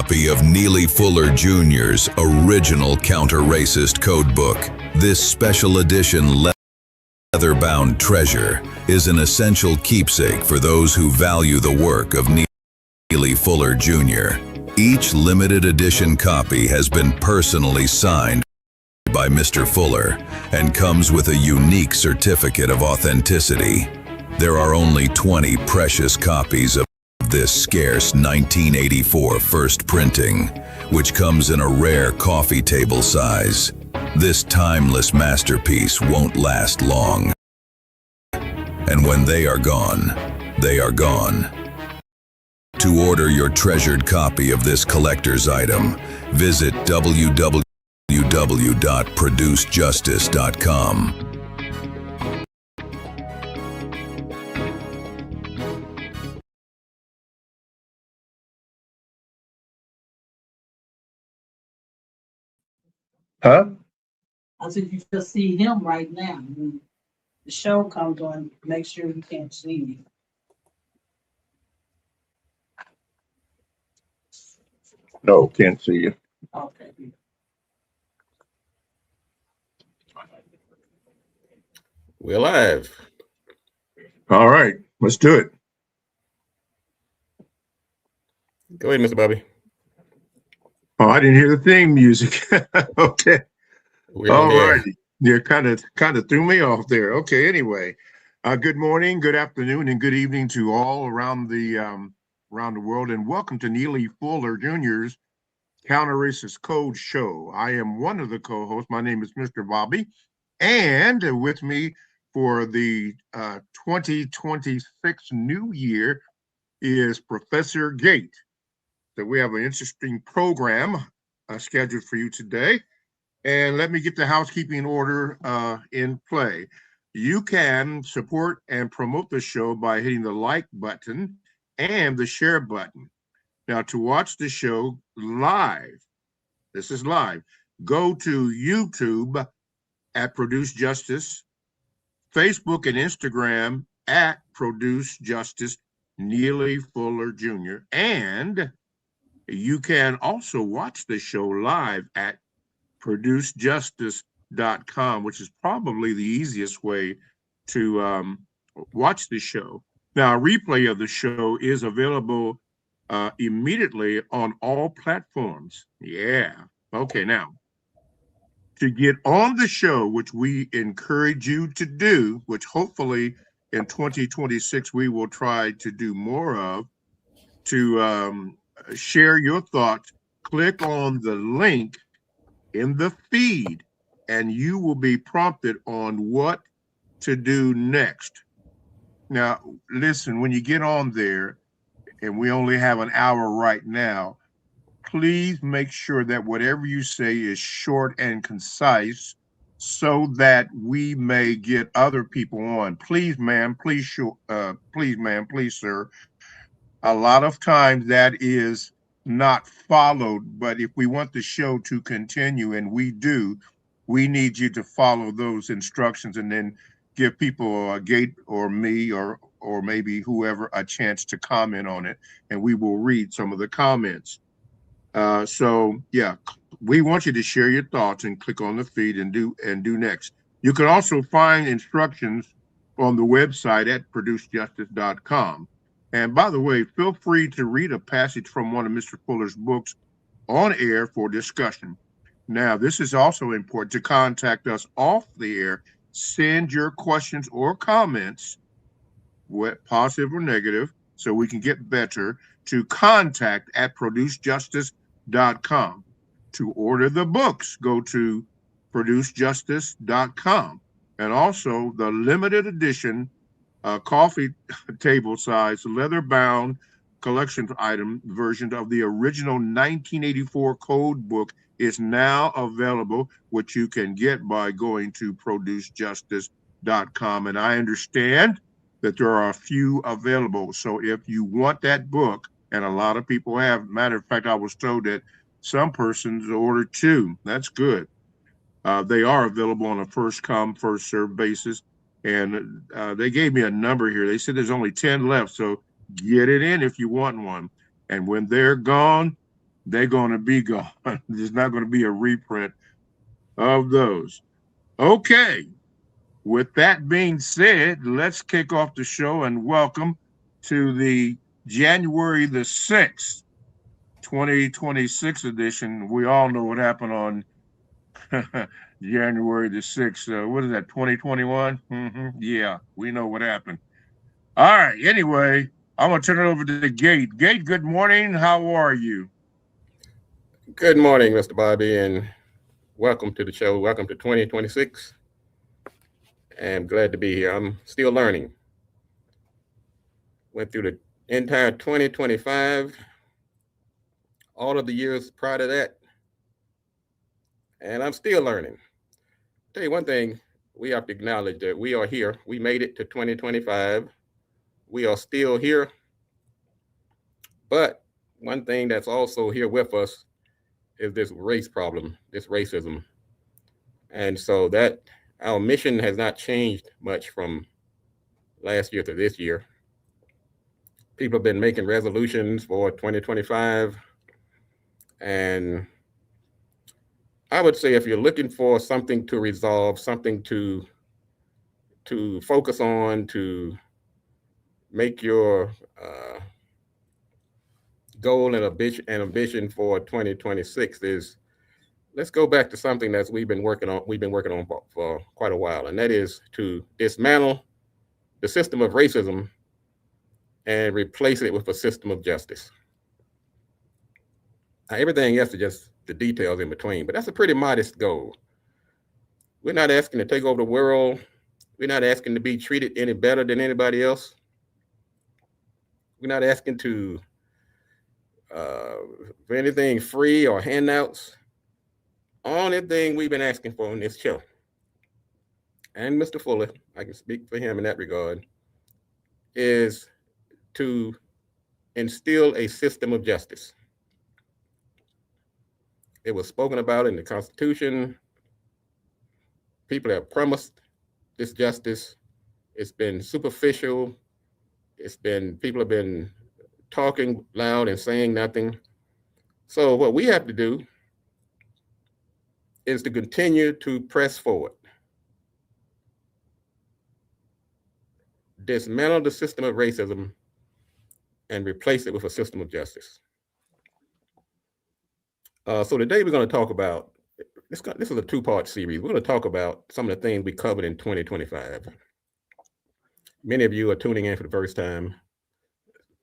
Copy of Neely Fuller Jr.'s original counter-racist codebook. This special edition leather-bound treasure is an essential keepsake for those who value the work of Neely Fuller Jr. Each limited edition copy has been personally signed by Mr. Fuller and comes with a unique certificate of authenticity. There are only 20 precious copies of this scarce 1984 first printing, which comes in a rare coffee table size. This timeless masterpiece won't last long. And when they are gone, they are gone. To order your treasured copy of this collector's item, visit www.producejustice.com. Huh? I said, you just see him right now. When the show comes on, make sure you can't see me. No, can't see you. Okay. We're live. All right, let's do it. Go ahead, Mr. Bobby. Oh, I didn't hear the theme music. Okay. We're on All there. righty. You kind of threw me off there. Okay. Anyway, good morning, good afternoon, and good evening to all around the world, and welcome to Neely Fuller Jr.'s Counter Racist Code Show. I am one of the co-hosts. My name is Mr. Bobby, and with me for the 2026 new year is Professor Gate. So we have an interesting program scheduled for you today. And let me get the housekeeping order in play. You can support and promote the show by hitting the like button and the share button. Now, to watch the show live, this is live, go to YouTube at Produce Justice, Facebook and Instagram at Produce Justice Neely Fuller Jr. And you can also watch the show live at producejustice.com, which is probably the easiest way to watch the show. Now, a replay of the show is available immediately on all platforms. Yeah. Okay, now, to get on the show, which we encourage you to do, which hopefully in 2026 we will try to do more of, to share your thoughts, click on the link in the feed, and you will be prompted on what to do next. Now, listen, when you get on there, and we only have an hour right now, please make sure that whatever you say is short and concise so that we may get other people on. Please, ma'am, please, please, ma'am, please, sir. A lot of times that is not followed, but if we want the show to continue, and we do, we need you to follow those instructions and then give people a Gate or me or maybe whoever a chance to comment on it, and we will read some of the comments. So yeah, we want you to share your thoughts and click on the feed and do next. You can also find instructions on the website at producejustice.com. And by the way, feel free to read a passage from one of Mr. Fuller's books on air for discussion. Now, this is also important to contact us off the air. Send your questions or comments, positive or negative, so we can get better, to contact at producejustice.com. To order the books, go to producejustice.com. And also the limited edition coffee table size, leather-bound collection item version of the original 1984 code book is now available, which you can get by going to producejustice.com. And I understand that there are a few available. So if you want that book, and a lot of people have, matter of fact, I was told that some persons ordered two. That's good. They are available on a first come, first served basis. And they gave me a number here. They said there's only 10 left. So get it in if you want one. And when they're gone, they're going to be gone. There's not going to be a reprint of those. Okay. With that being said, let's kick off the show and welcome to the January the 6th, 2026 edition. We all know what happened on January the 6th. What is that, 2021? Yeah, we know what happened. All right. Anyway, I'm going to turn it over to Gate. Gate, good morning. How are you? Good morning, Mr. Bobby, and welcome to the show. Welcome to 2026. I'm glad to be here. I'm still learning. Went through the entire 2025, all of the years prior to that, and I'm still learning. Tell you one thing, we have to acknowledge that we are here. We made it to 2025. We are still here. But one thing that's also here with us is this race problem, this racism. And so that our mission has not changed much from last year to this year. People have been making resolutions for 2025. And I would say if you're looking for something to resolve, something to focus on, to make your goal and ambition for 2026 is, let's go back to something that we've been working on for quite a while, and that is to dismantle the system of racism and replace it with a system of justice. Now, everything else is just the details in between, but that's a pretty modest goal. We're not asking to take over the world. We're not asking to be treated any better than anybody else. We're not asking for anything free or handouts. Only thing we've been asking for on this show, and Mr. Fuller, I can speak for him in that regard, is to instill a system of justice. It was spoken about in the Constitution. People have promised this justice. It's been superficial. People have been talking loud and saying nothing. So what we have to do is to continue to press forward. Dismantle the system of racism and replace it with a system of justice. So today we're going to talk about, this is a two-part series. We're going to talk about some of the things we covered in 2025. Many of you are tuning in for the first time.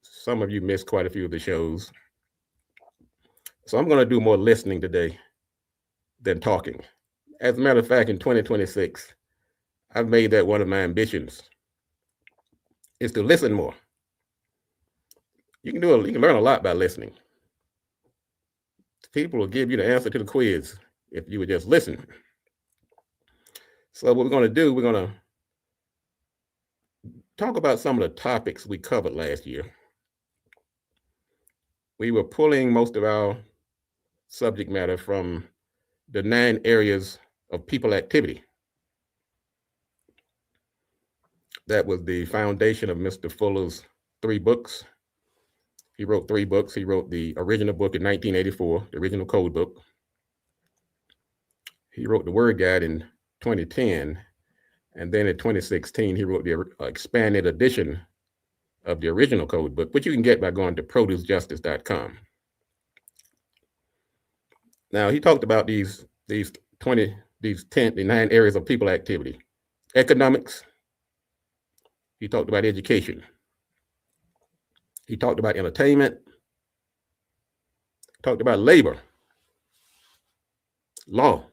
Some of you missed quite a few of the shows. So I'm going to do more listening today than talking. As a matter of fact, in 2026, I've made that one of my ambitions, is to listen more. You can learn a lot by listening. People will give you the answer to the quiz if you would just listen. So what we're going to do, we're going to talk about some of the topics we covered last year. We were pulling most of our subject matter from the 9 areas of people activity. That was the foundation of Mr. Fuller's 3 books. He wrote 3 books. He wrote the original book in 1984, the original code book. He wrote the Word Guide in 2010. And then in 2016, he wrote the expanded edition of the original code book, which you can get by going to producejustice.com. Now, he talked about the 9 areas of people activity. Economics. He talked about education. He talked about entertainment. Talked about labor, law,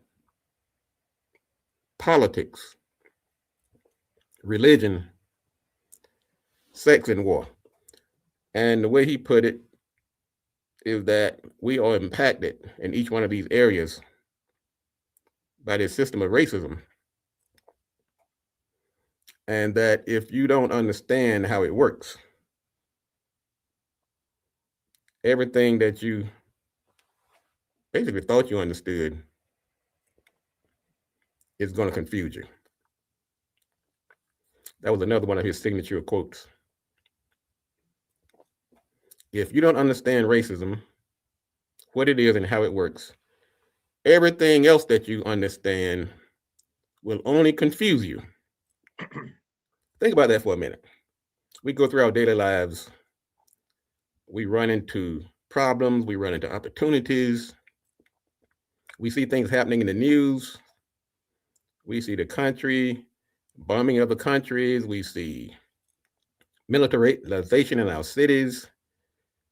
politics, religion, sex, and war. And the way he put it is that we are impacted in each one of these areas by this system of racism. And that if you don't understand how it works, everything that you basically thought you understood is going to confuse you. That was another one of his signature quotes. If you don't understand racism, what it is and how it works. Everything else that you understand will only confuse you. Think about that for a minute. We go through our daily lives. We run into problems. We run into opportunities. We see things happening in the news. We see the country, bombing other countries. We see militarization in our cities.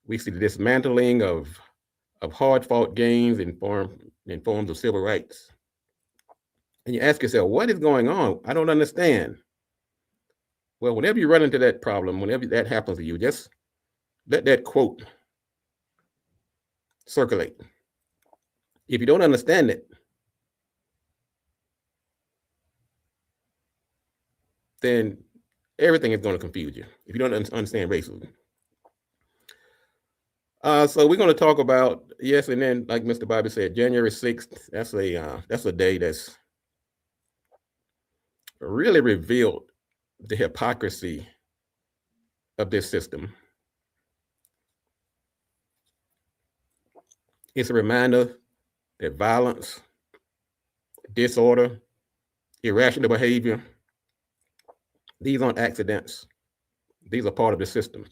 We see the dismantling of hard-fought gains in forms of civil rights. And you ask yourself, what is going on? I don't understand. Well, whenever you run into that problem, whenever that happens to you, just let that quote circulate. If you don't understand it, then everything is going to confuse you if you don't understand racism. So we're going to talk about, yes, and then like Mr. Bobby said, January 6th, that's a day that's really revealed the hypocrisy of this system. It's a reminder that violence, disorder, irrational behavior, these aren't accidents. These are part of the system.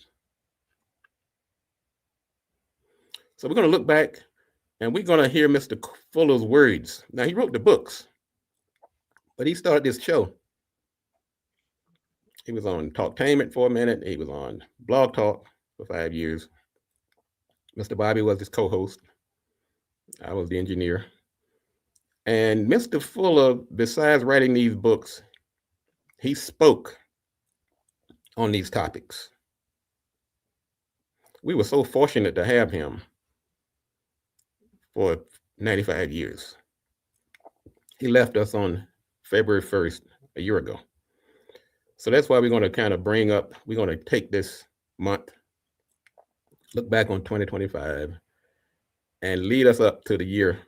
So we're going to look back and we're going to hear Mr. Fuller's words. Now, he wrote the books, but he started this show. He was on Talktainment for a minute. He was on Blog Talk for 5 years. Mr. Bobby was his co-host. I was the engineer. And Mr. Fuller, besides writing these books, he spoke on these topics. We were so fortunate to have him for 95 years. He left us on February 1st, a year ago. So that's why we're going to kind of we're going to take this month, look back on 2025, and lead us up to the year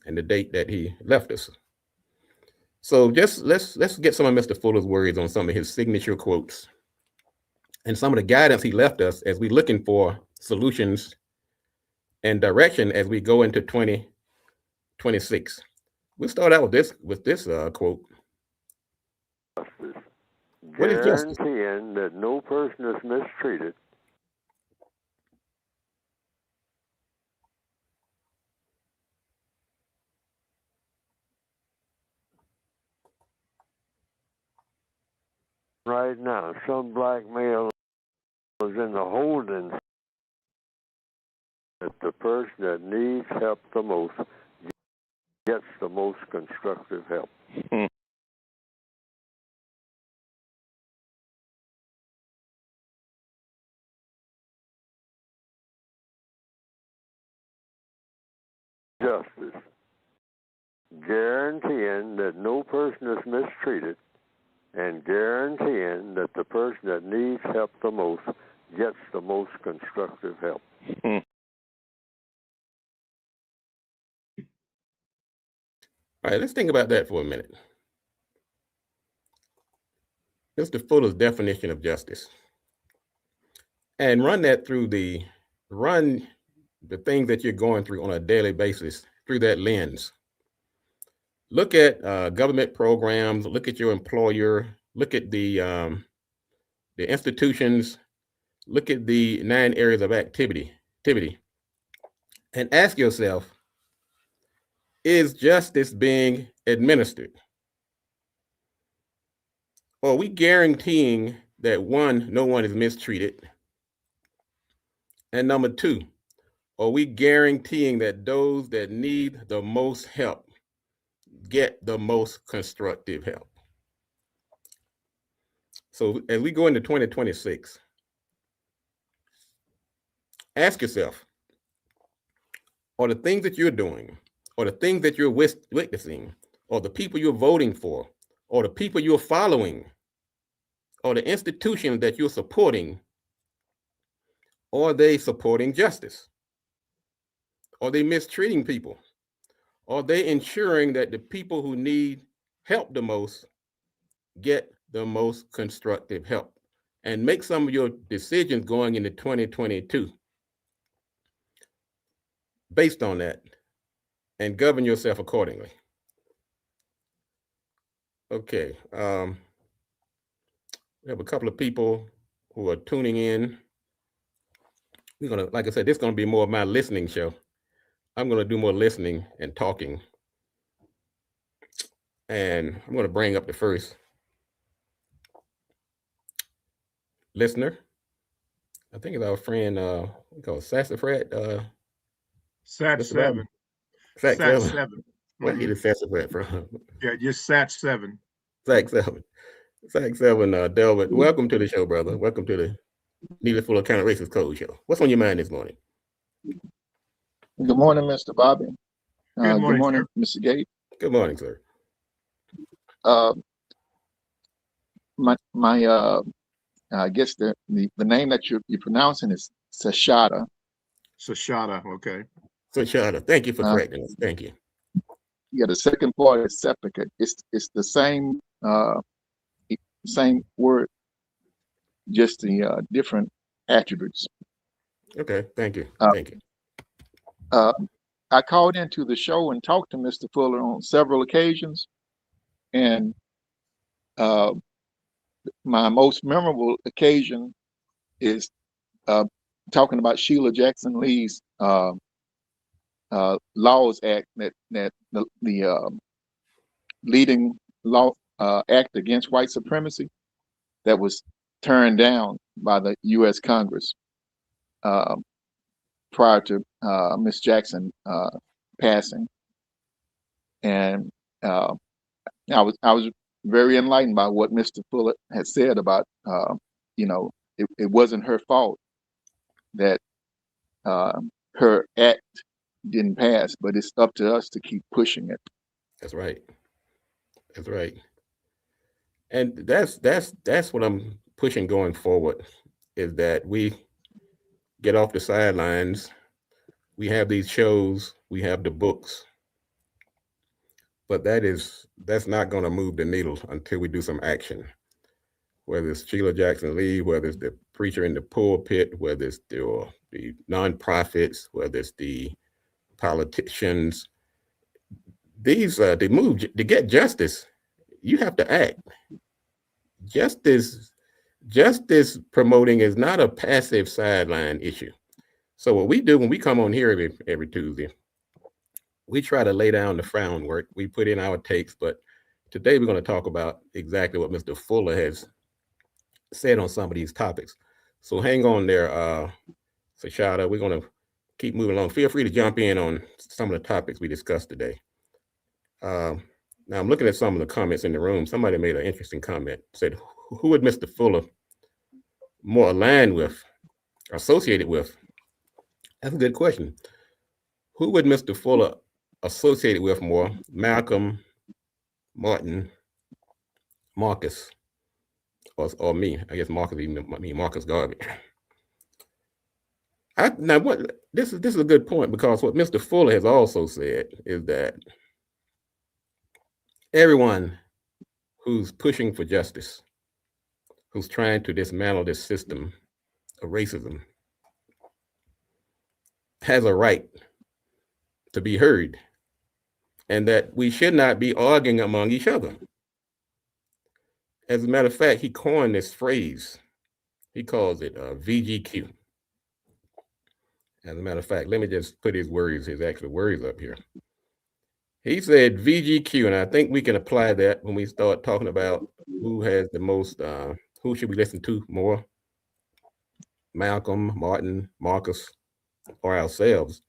and the date that he left us. So just let's get some of Mr. Fuller's words on some of his signature quotes and some of the guidance he left us as we're looking for solutions and direction as we go into 2026. We'll start out with this quote. What is justice? Guaranteeing that no person is mistreated. Right now, some black male is in the holding that the person that needs help the most gets the most constructive help. Justice. Guaranteeing that no person is mistreated and guaranteeing that the person that needs help the most gets the most constructive help. All right, let's think about that for a minute. Mr. Fuller's definition of justice. And run the things that you're going through on a daily basis through that lens. Look at government programs, look at your employer, look at the institutions, look at the 9 areas of activity, and ask yourself, is justice being administered? Are we guaranteeing that one, no one is mistreated? And number 2, are we guaranteeing that those that need the most help get the most constructive help? So as we go into 2026, ask yourself, are the things that you're doing, or the things that you're witnessing, or the people you're voting for, or the people you're following, or the institutions that you're supporting, are they supporting justice? Are they mistreating people? Are they ensuring that the people who need help the most get the most constructive help? And make some of your decisions going into 2022 based on that and govern yourself accordingly. Okay. We have a couple of people who are tuning in. We're gonna, like I said, this is gonna be more of my listening show. I'm gonna do more listening and talking. And I'm gonna bring up the first listener. I think it's our friend, we call it Sassafras. Sat Mr. Bobby. 7. Sack Sat 7. 7. Where he the Sassafras from? Yeah, just Sat 7. Sack 7. Sack 7, Delbert. Welcome to the show, brother. Welcome to the Neely Fuller County Racist Code Show. What's on your mind this morning? Good morning, Mr. Bobby. Good morning, Mr. Gate. Good morning, sir. I guess the name that you're pronouncing is Sashada. Sashada, okay. Sashada, thank you for correcting us. Thank you. Yeah, the second part is Septica. It's the same word, just the different attributes. Okay, thank you. Thank you. I called into the show and talked to Mr. Fuller on several occasions, and my most memorable occasion is talking about Sheila Jackson Lee's Laws Act, that the leading law act against white supremacy that was turned down by the U.S. Congress prior to Miss Jackson passing, and I was very enlightened by what Mr. Fuller had said about it wasn't her fault that her act didn't pass, but it's up to us to keep pushing it. That's right. That's right. And that's what I'm pushing going forward, is that we get off the sidelines. We have these shows, we have the books, but that's not going to move the needle until we do some action. Whether it's Sheila Jackson Lee, whether it's the preacher in the pulpit, whether it's the nonprofits, whether it's the politicians, these they move to get justice. You have to act. Justice promoting is not a passive sideline issue. So what we do when we come on here every Tuesday, we try to lay down the groundwork. We put in our takes, but today we're going to talk about exactly what Mr. Fuller has said on some of these topics. So hang on there, Sashada. We're going to keep moving along. Feel free to jump in on some of the topics we discussed today. Now I'm looking at some of the comments in the room. Somebody made an interesting comment, said, who would Mr. Fuller more aligned with, associated with? That's a good question. Who would Mr. Fuller associate with more? Malcolm, Martin, Marcus, or me? I guess Marcus, even Marcus Garvey. This is a good point, because what Mr. Fuller has also said is that everyone who's pushing for justice, who's trying to dismantle this system of racism, has a right to be heard, and that we should not be arguing among each other. As a matter of fact, he coined this phrase. He calls it VGQ. As a matter of fact, let me just put his actual words up here. He said VGQ, and I think we can apply that when we start talking about who has the most, who should we listen to more? Malcolm, Martin, Marcus, or ourselves,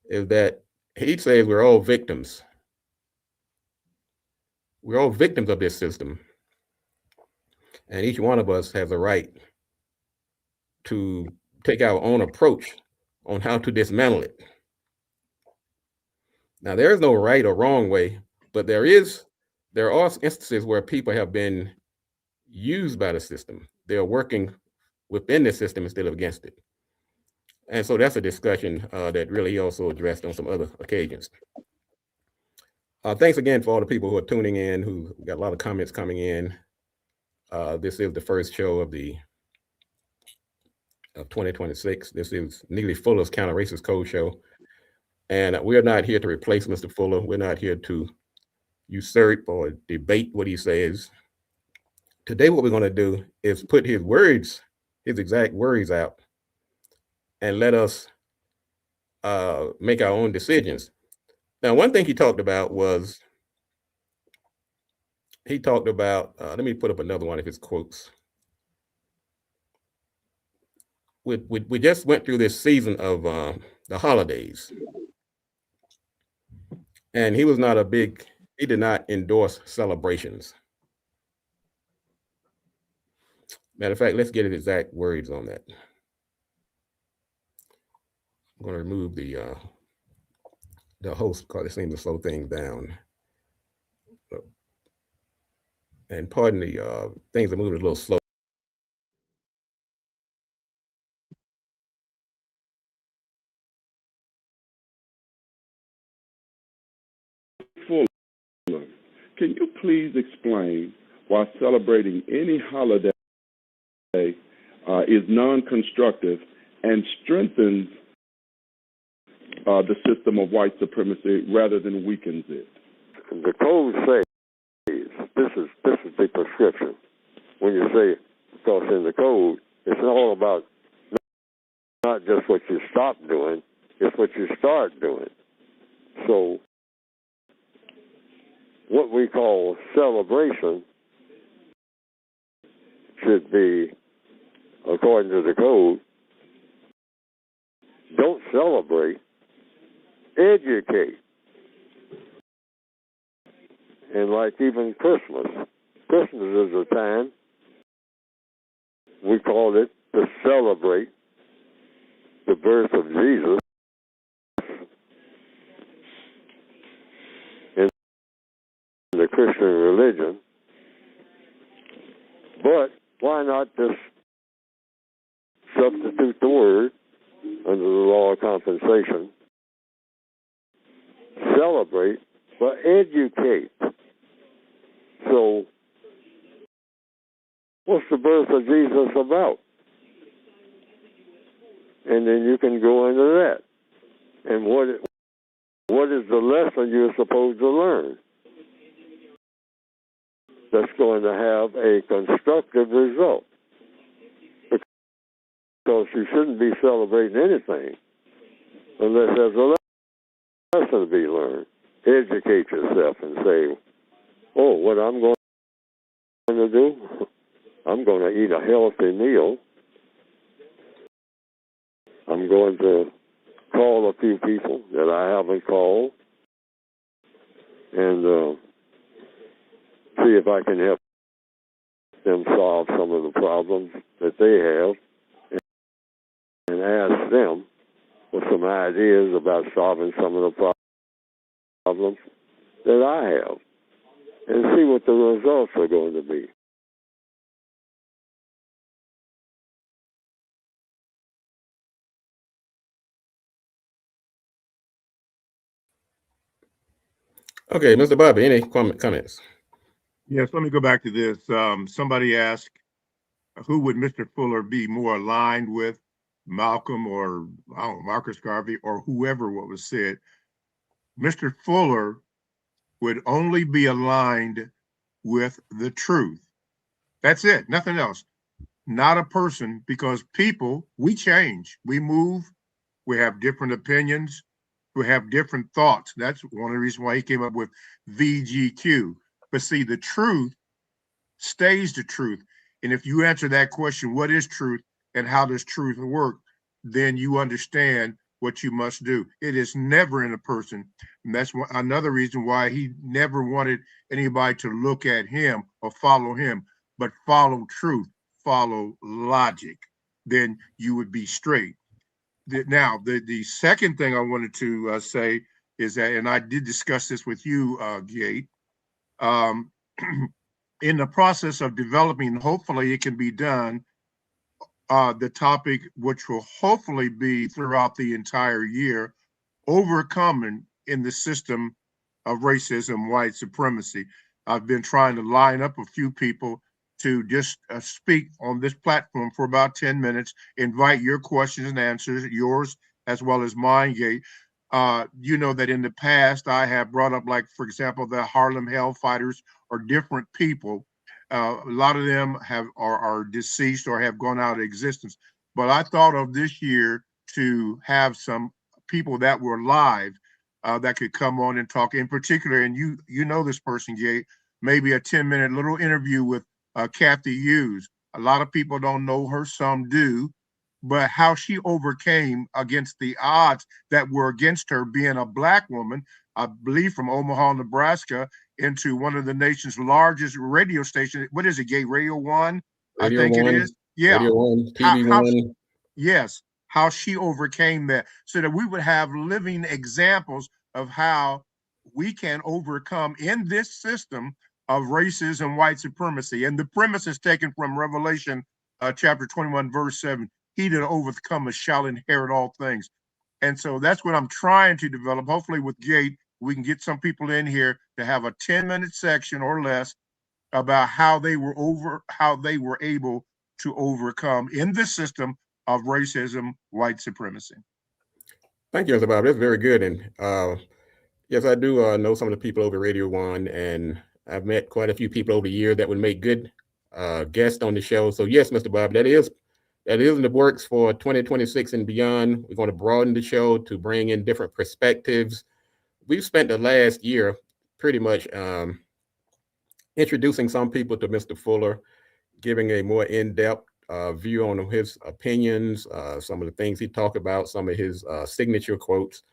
is that he says we're all victims. We're all victims of this system. And each one of us has a right to take our own approach on how to dismantle it. Now, there is no right or wrong way, but there are instances where people have been used by the system. They're working within the system instead of against it. And so that's a discussion that really also addressed on some other occasions. Thanks again for all the people who are tuning in, who got a lot of comments coming in. This is the first show of 2026. This is Neely Fuller's Counter Racist Code Show. And we're not here to replace Mr. Fuller. We're not here to usurp or debate what he says. Today, what we're going to do is put his words, his exact words out, and let us make our own decisions. Now, one thing he talked about was, let me put up another one of his quotes. We just went through this season of the holidays. And he was not he did not endorse celebrations. Matter of fact, let's get his exact words on that. I'm going to remove the host because it seems to slow things down. And pardon the things are moving a little slow. Can you please explain why celebrating any holiday is non-constructive and strengthens the system of white supremacy rather than weakens it? The code says this is the prescription. When you say, because in the code, it's all about not just what you stop doing, it's what you start doing. So what we call celebration should be, according to the code, don't celebrate, educate. And like even Christmas is a time, we call it to celebrate the birth of Jesus. In the Christian religion. But why not just substitute the word under the law of compensation, celebrate, but educate. So what's the birth of Jesus about? And then you can go into that. And what is the lesson you're supposed to learn that's going to have a constructive result? Because you shouldn't be celebrating anything unless there's a lesson to be learned. Educate yourself and say, oh, what I'm going to do, I'm going to eat a healthy meal. I'm going to call a few people that I haven't called and see if I can help them solve some of the problems that they have and ask them for some ideas about solving some of the problems that I have and see what the results are going to be. Okay, Mr. Bobby, any comments? Yes, let me go back to this. Somebody asked, who would Mr. Fuller be more aligned with, Malcolm or Marcus Garvey or whoever what was said? Mr. Fuller would only be aligned with the truth. That's it, nothing else. Not a person, because people, we change, we move, we have different opinions, we have different thoughts. That's one of the reasons why he came up with VGQ. But see, the truth stays the truth. And if you answer that question, what is truth and how does truth work, then you understand what you must do. It is never in a person. And that's another reason why he never wanted anybody to look at him or follow him, but follow truth, follow logic. Then you would be straight. Now, the second thing I wanted to say is that, and I did discuss this with you, Gate, in the process of developing, hopefully it can be done, the topic, which will hopefully be throughout the entire year, overcoming in the system of racism, white supremacy. I've been trying to line up a few people to just speak on this platform for about 10 minutes, invite your questions and answers, yours as well as mine, Gate, You know that in the past I have brought up, like, for example, the Harlem Hellfighters or different people. A lot of them are deceased or have gone out of existence. But I thought of this year to have some people that were alive that could come on and talk in particular. And you know this person, Gay, maybe a 10-minute little interview with Kathy Hughes. A lot of people don't know her, some do, but how she overcame against the odds that were against her, being a Black woman, I believe from Omaha, Nebraska, into one of the nation's largest radio stations. What is it, Gay? Radio One, I Radio think it One, is. Yeah. Radio One, How, TV how, One. yes, how she overcame that, so that we would have living examples of how we can overcome in this system of racism, white supremacy. And the premise is taken from Revelation chapter 21, verse 7. He that overcometh shall inherit all things. And so that's what I'm trying to develop. Hopefully with Gate, we can get some people in here to have a 10-minute section or less about how they were able to overcome in the system of racism, white supremacy. Thank you, Mr. Bob. That's very good. And yes, I do know some of the people over Radio One, and I've met quite a few people over the year that would make good guests on the show. So yes, Mr. Bob, that is in the works for 2026 and beyond. We're going to broaden the show to bring in different perspectives. We've spent the last year pretty much introducing some people to Mr. Fuller, giving a more in-depth view on his opinions, some of the things he talked about, some of his signature quotes.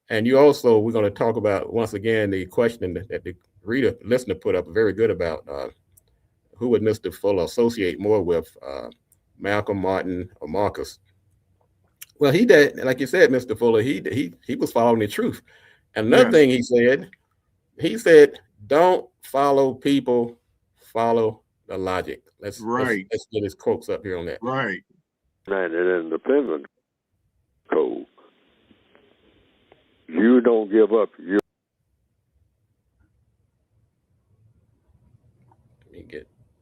And we're going to talk about, once again, the question that the listener put up very good about who would Mr. Fuller associate more with, Malcolm, Martin, or Marcus. Well, he did, like you said, Mr. Fuller, he was following the truth. And another thing he said, don't follow people, follow the logic. Let's get his quotes up here on that. Right. United Independent Code. You don't give up your.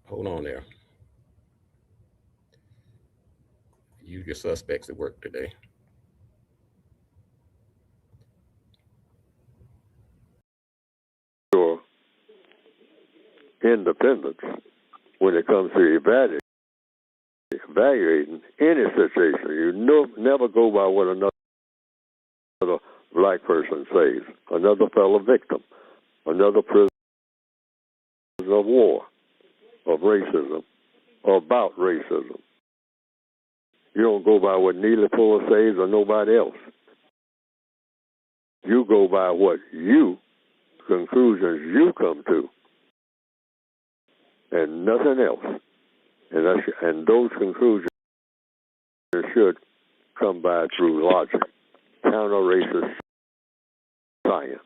Hold on there. Use your suspects at work today. Your independence when it comes to evaluating any situation. You never go by what another Black person says, another fellow victim, another prisoner of war, of racism, or about racism. You don't go by what Neely says or nobody else. You go by what conclusions you come to, and nothing else. And those conclusions should come by through logic, counter-racist science.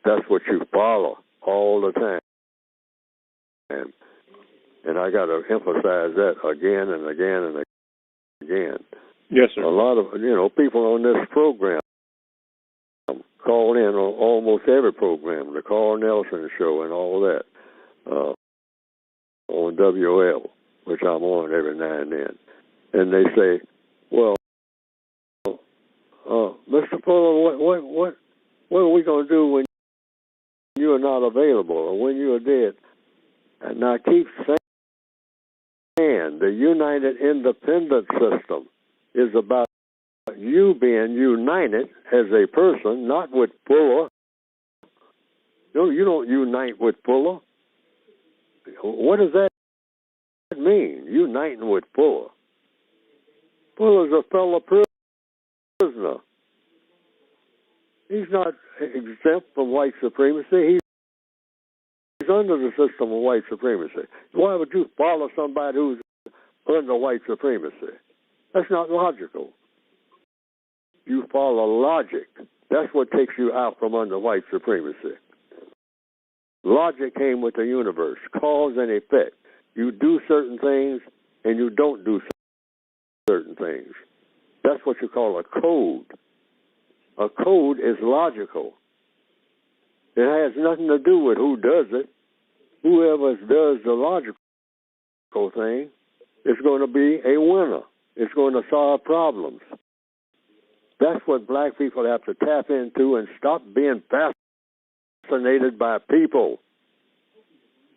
That's what you follow all the time. And I got to emphasize that again and again and again. Yes, sir. A lot of people on this program call in on almost every program, the Carl Nelson Show and all that, on WL, which I'm on every now and then. And they say, well, Mr. Fuller, what are we going to do when you are not available or when you are dead? And I keep saying the United Independent System is about you being united as a person, not with Fuller. No, you don't unite with Fuller. What does that mean, uniting with Fuller? Fuller's a fellow prisoner. He's not exempt from white supremacy. He's under the system of white supremacy. Why would you follow somebody who's under white supremacy? That's not logical. You follow logic. That's what takes you out from under white supremacy. Logic came with the universe, cause and effect. You do certain things and you don't do certain things. That's what you call a code. A code is logical. It has nothing to do with who does it. Whoever does the logical thing is going to be a winner. It's going to solve problems. That's what black people have to tap into and stop being fascinated by people.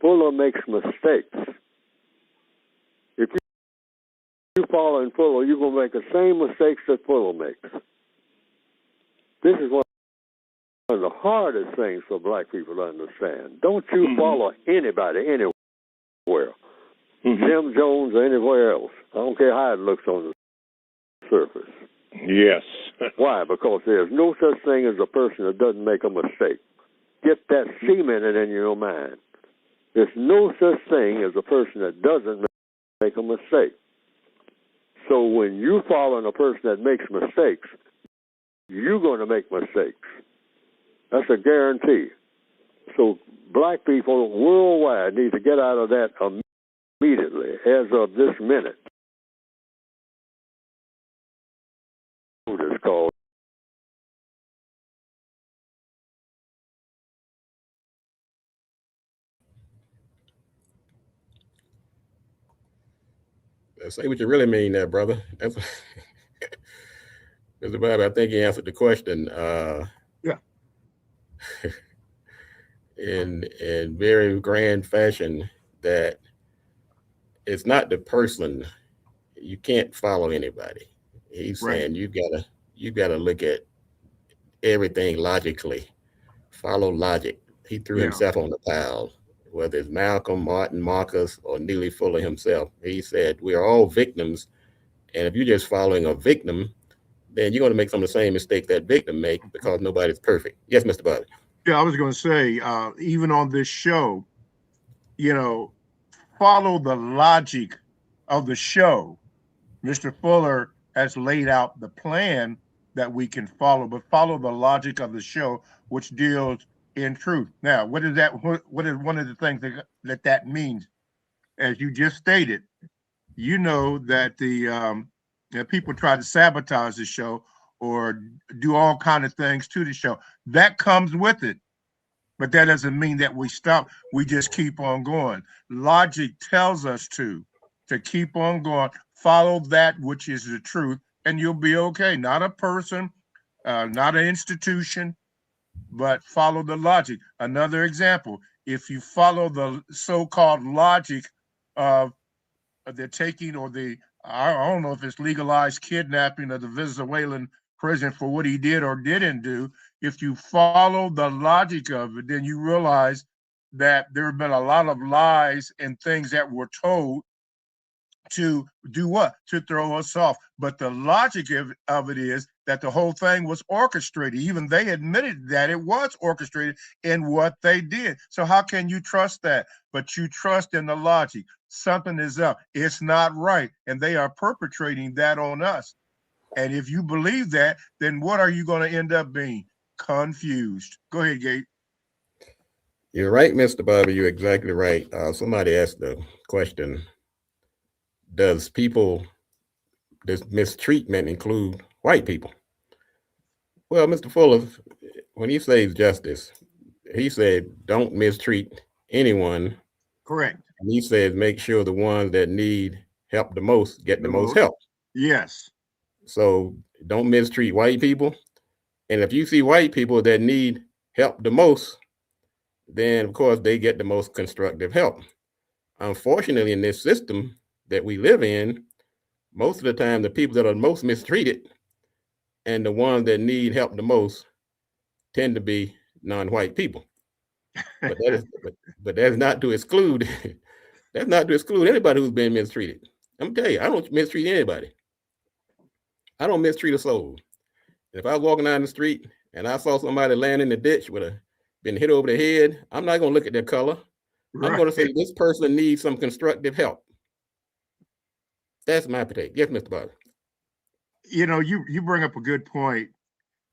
Fuller makes mistakes. If you follow in Fuller, you're going to make the same mistakes that Fuller makes. This is one of the hardest things for black people to understand. Don't you follow anybody anywhere. Jim Jones or anywhere else. I don't care how it looks on the surface. Yes. Why? Because there's no such thing as a person that doesn't make a mistake. Get that cemented in your mind. There's no such thing as a person that doesn't make a mistake. So when you follow a person that makes mistakes, you're going to make mistakes. That's a guarantee. So black people worldwide need to get out of that immediately, as of this minute. It's called. Say what you really mean there, brother. That's Mr. Bobby, I think he answered the question. Yeah. in very grand fashion, that it's not the person. You can't follow anybody. He's saying you gotta look at everything logically. Follow logic. He threw himself on the pile, whether it's Malcolm, Martin, Marcus, or Neely Fuller himself. He said we are all victims, and if you're just following a victim, then you're going to make some of the same mistakes that victim make, because nobody's perfect. Yes, Mr. Bobby. Yeah, I was going to say, even on this show, follow the logic of the show. Mr. Fuller has laid out the plan that we can follow, but follow the logic of the show, which deals in truth. Now, what is that? What is one of the things that means? As you just stated, you know that that people try to sabotage the show or do all kind of things to the show. That comes with it. But that doesn't mean that we stop. We just keep on going. Logic tells us to keep on going, follow that which is the truth, and you'll be okay. Not a person, not an institution, but follow the logic. Another example, if you follow the so-called logic of the taking or I don't know if it's legalized kidnapping of the Venezuelan president for what he did or didn't do. If you follow the logic of it, then you realize that there have been a lot of lies and things that were told to do what? To throw us off. But the logic of it is that the whole thing was orchestrated. Even they admitted that it was orchestrated in what they did. So how can you trust that? But you trust in the logic. Something is up. It's not right. And they are perpetrating that on us. And if you believe that, then what are you going to end up being? Confused. Go ahead, Gabe. You're right, Mr. Bobby. You're exactly right. Somebody asked the question, does mistreatment include white people? Well, Mr. Fuller, when he says justice, he said don't mistreat anyone. Correct. And he says make sure the ones that need help the most get the most help. Yes. So don't mistreat white people. And if you see white people that need help the most, then of course they get the most constructive help. Unfortunately, in this system that we live in, most of the time the people that are most mistreated and the ones that need help the most tend to be non-white people. But that's not to exclude anybody who's been mistreated. I'm gonna tell you, I don't mistreat anybody. I don't mistreat a soul. And if I was walking down the street and I saw somebody laying in the ditch been hit over the head, I'm not gonna look at their color. Right. I'm gonna say this person needs some constructive help. That's my take. Yes, Mr. Bobby. You bring up a good point.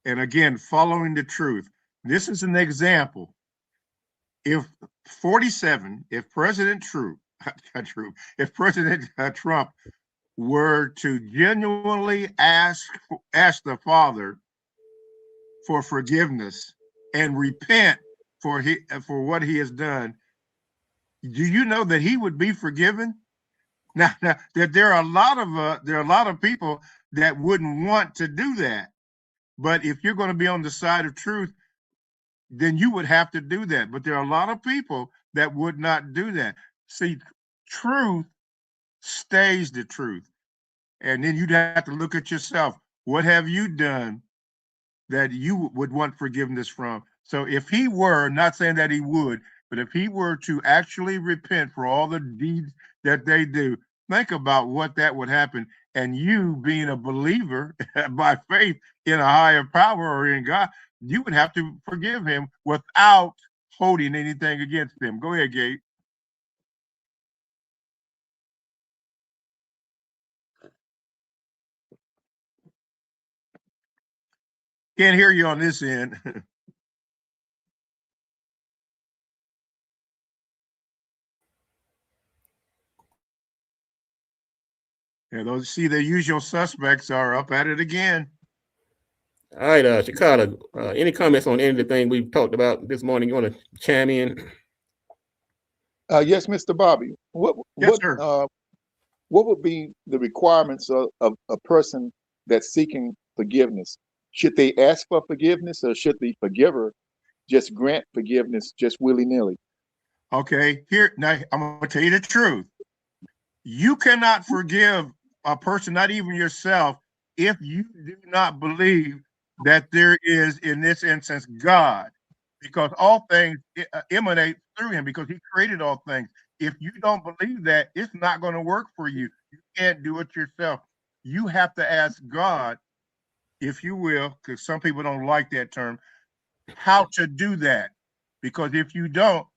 And again, following the truth. This is an example. If President Trump were to genuinely ask the Father for forgiveness and repent for what he has done, do you know that he would be forgiven? Now that there are a lot of people that wouldn't want to do that. But if you're going to be on the side of truth, then you would have to do that. But there are a lot of people that would not do that. See, truth stays the truth. And then you'd have to look at yourself. What have you done that you would want forgiveness from? So if he were, not saying that he would, but if he were to actually repent for all the deeds that they do, think about what that would happen. And you being a believer by faith in a higher power or in God, you would have to forgive him without holding anything against him. Go ahead, Gabe. Can't hear you on this end. Yeah, those see the usual suspects are up at it again. All right, Chicago, any comments on any of the things we've talked about this morning? You want to chime in? Yes, Mr. Bobby. Yes, sir. What would be the requirements of a person that's seeking forgiveness? Should they ask for forgiveness, or should the forgiver just grant forgiveness just willy-nilly? Okay, here now I'm gonna tell you the truth. You cannot forgive a person, not even yourself, if you do not believe that there is, in this instance, God, because all things emanate through him, because he created all things. If you don't believe that, it's not going to work for you. You can't do it yourself. You have to ask God, if you will, because some people don't like that term, how to do that. Because if you don't,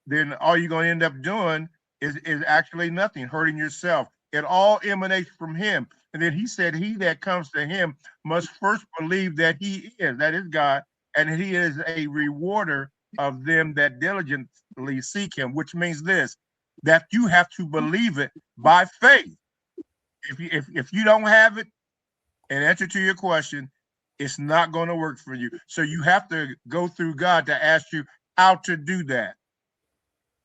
then all you're going to end up doing is actually nothing, hurting yourself. It all emanates from him. And then he said, he that comes to him must first believe that he is, that is God, and he is a rewarder of them that diligently seek him, which means this, that you have to believe it by faith. If you don't have it, in answer to your question, it's not going to work for you. So you have to go through God to ask you how to do that.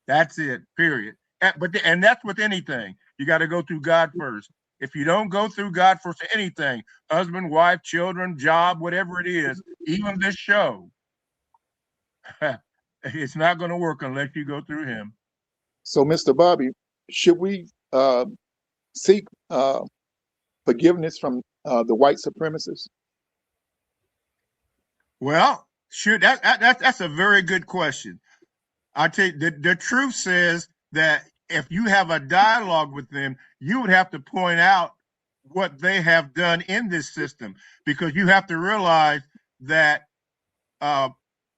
That's it, period. And that's with anything. You got to go through God first. If you don't go through God first, anything, husband, wife, children, job, whatever it is, even this show, it's not going to work unless you go through him. So, Mr. Bobby, should we seek forgiveness from the white supremacists? Well, sure, that's a very good question. I tell you, the truth says that if you have a dialogue with them, you would have to point out what they have done in this system, because you have to realize that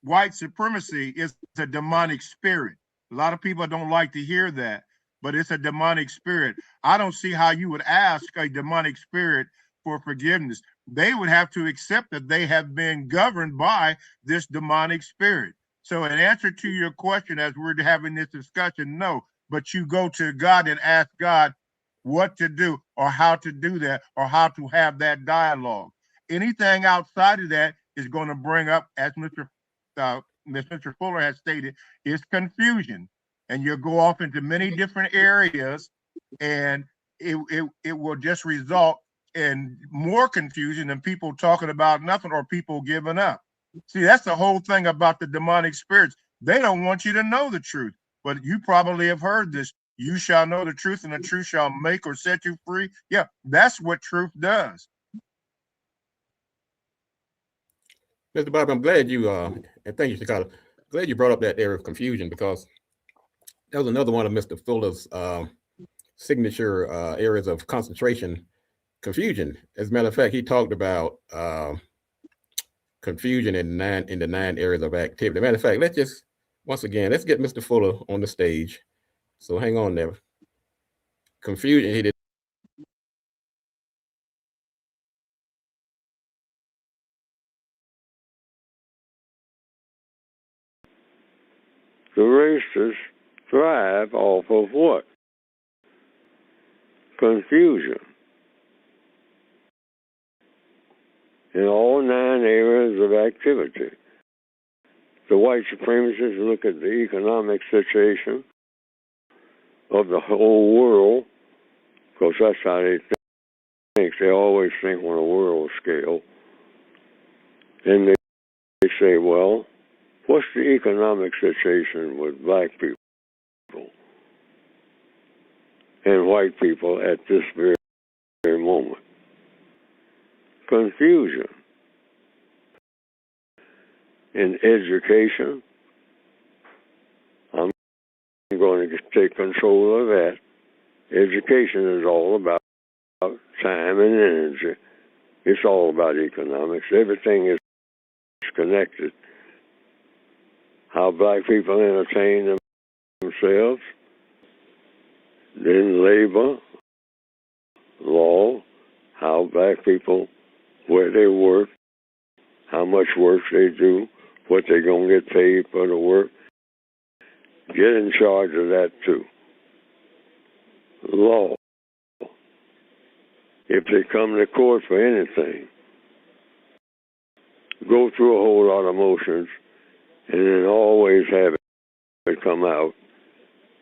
white supremacy is a demonic spirit. A lot of people don't like to hear that, but it's a demonic spirit. I don't see how you would ask a demonic spirit for forgiveness. They would have to accept that they have been governed by this demonic spirit. So, in answer to your question, as we're having this discussion, no, but you go to God and ask God what to do or how to do that or how to have that dialogue. Anything outside of that is going to bring up, as Mr. Fuller has stated, is confusion. And you'll go off into many different areas, and it will just result in more confusion and people talking about nothing or people giving up. See, that's the whole thing about the demonic spirits. They don't want you to know the truth, but you probably have heard this. You shall know the truth, and the truth shall make or set you free. Yeah, that's what truth does. Mr. Bob, I'm glad you, and thank you, Chicago. Glad you brought up that area of confusion, because that was another one of Mr. Fuller's signature areas of concentration, confusion. As a matter of fact, he talked about confusion in the 9 areas of activity. Matter of fact, let's get Mr. Fuller on the stage. So hang on there. Confusion, he did. The racists thrive off of what? Confusion. In all 9 areas of activity. The white supremacists look at the economic situation of the whole world, because that's how they think. They always think on a world scale. And they say, well, what's the economic situation with black people and white people at this very moment? Confusion. In education, I'm going to take control of that. Education is all about time and energy. It's all about economics. Everything is connected. How black people entertain themselves, then labor, law, how black people, where they work, how much work they do, what they're going to get paid for the work. Get in charge of that too. Law. If they come to court for anything, go through a whole lot of motions and then always have it come out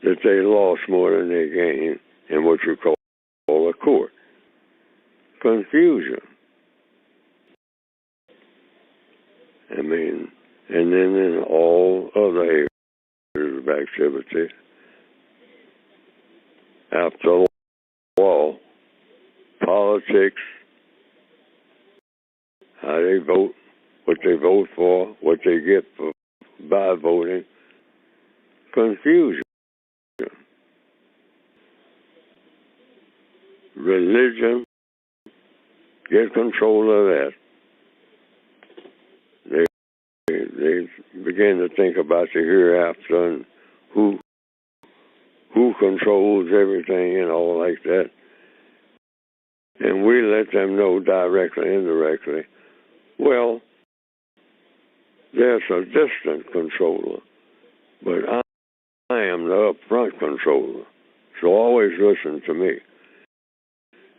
that they lost more than they gained in what you call a court. Confusion. I mean, and then in all other areas of activity, after all, politics, how they vote, what they vote for, what they get for by voting, confusion. Religion, get control of that. They begin to think about the hereafter and who controls everything and all like that. And we let them know directly, indirectly. Well, there's a distant controller, but I am the upfront controller. So always listen to me.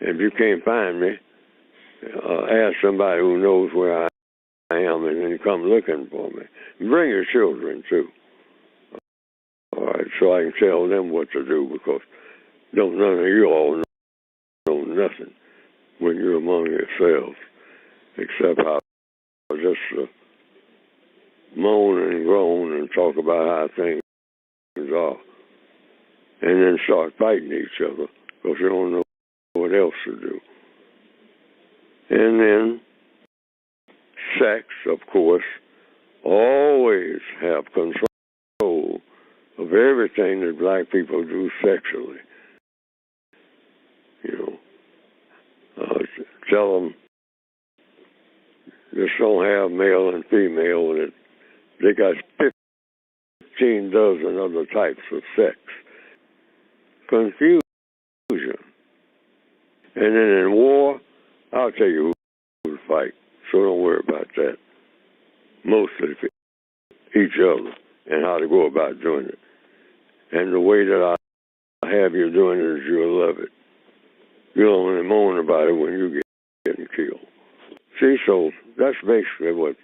If you can't find me, ask somebody who knows where I am and then come looking for me. Bring your children too. All right, so I can tell them what to do, because none of you all know nothing when you're among yourselves, except how just moan and groan and talk about how things are, and then start fighting each other because you don't know what else to do. And then sex, of course, always have control of everything that black people do sexually. You know, tell them just don't have male and female, and they got 15 dozen other types of sex. Confusion. And then in war, I'll tell you who to fight, so don't worry about that. Mostly each other and how to go about doing it. And the way that I have you doing it is you'll love it. You'll only moan about it when you get getting killed. See, so that's basically what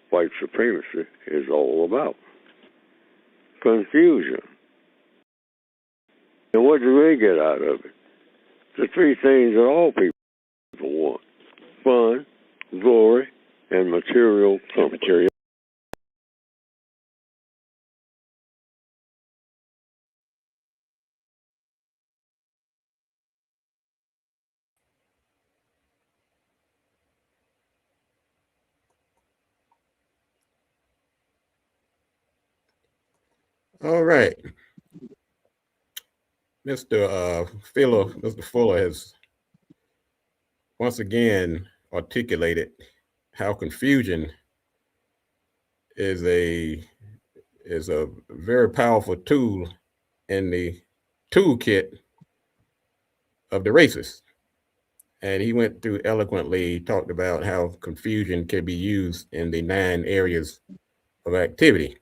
white supremacy is all about. Confusion. And what do they get out of it? The three things that all people want: fun, glory, and material comfort. All right. Mr. Fuller has once again articulated how confusion is a very powerful tool in the toolkit of the racist. And he went through eloquently, talked about how confusion can be used in the 9 areas of activity.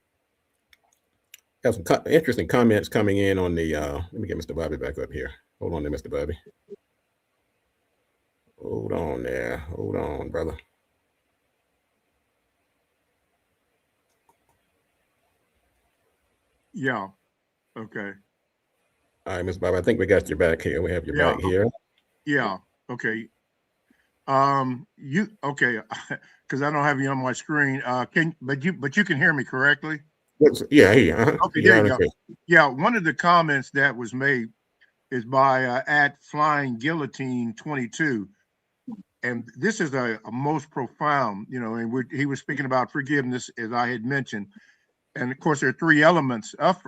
Got some interesting comments coming in on the, let me get Mr. Bobby back up here. Hold on there, Mr. Bobby. Hold on there. Hold on, brother. Yeah. Okay. All right, Mr. Bobby, I think we got you back here. We have you back here. Yeah. Okay. You okay? Because I don't have you on my screen. But you can hear me correctly? Yeah, yeah. Okay, there you go. Yeah, one of the comments that was made is by at Flying Guillotine 22, and this is a most profound, and he was speaking about forgiveness, as I had mentioned. And of course, there are three elements of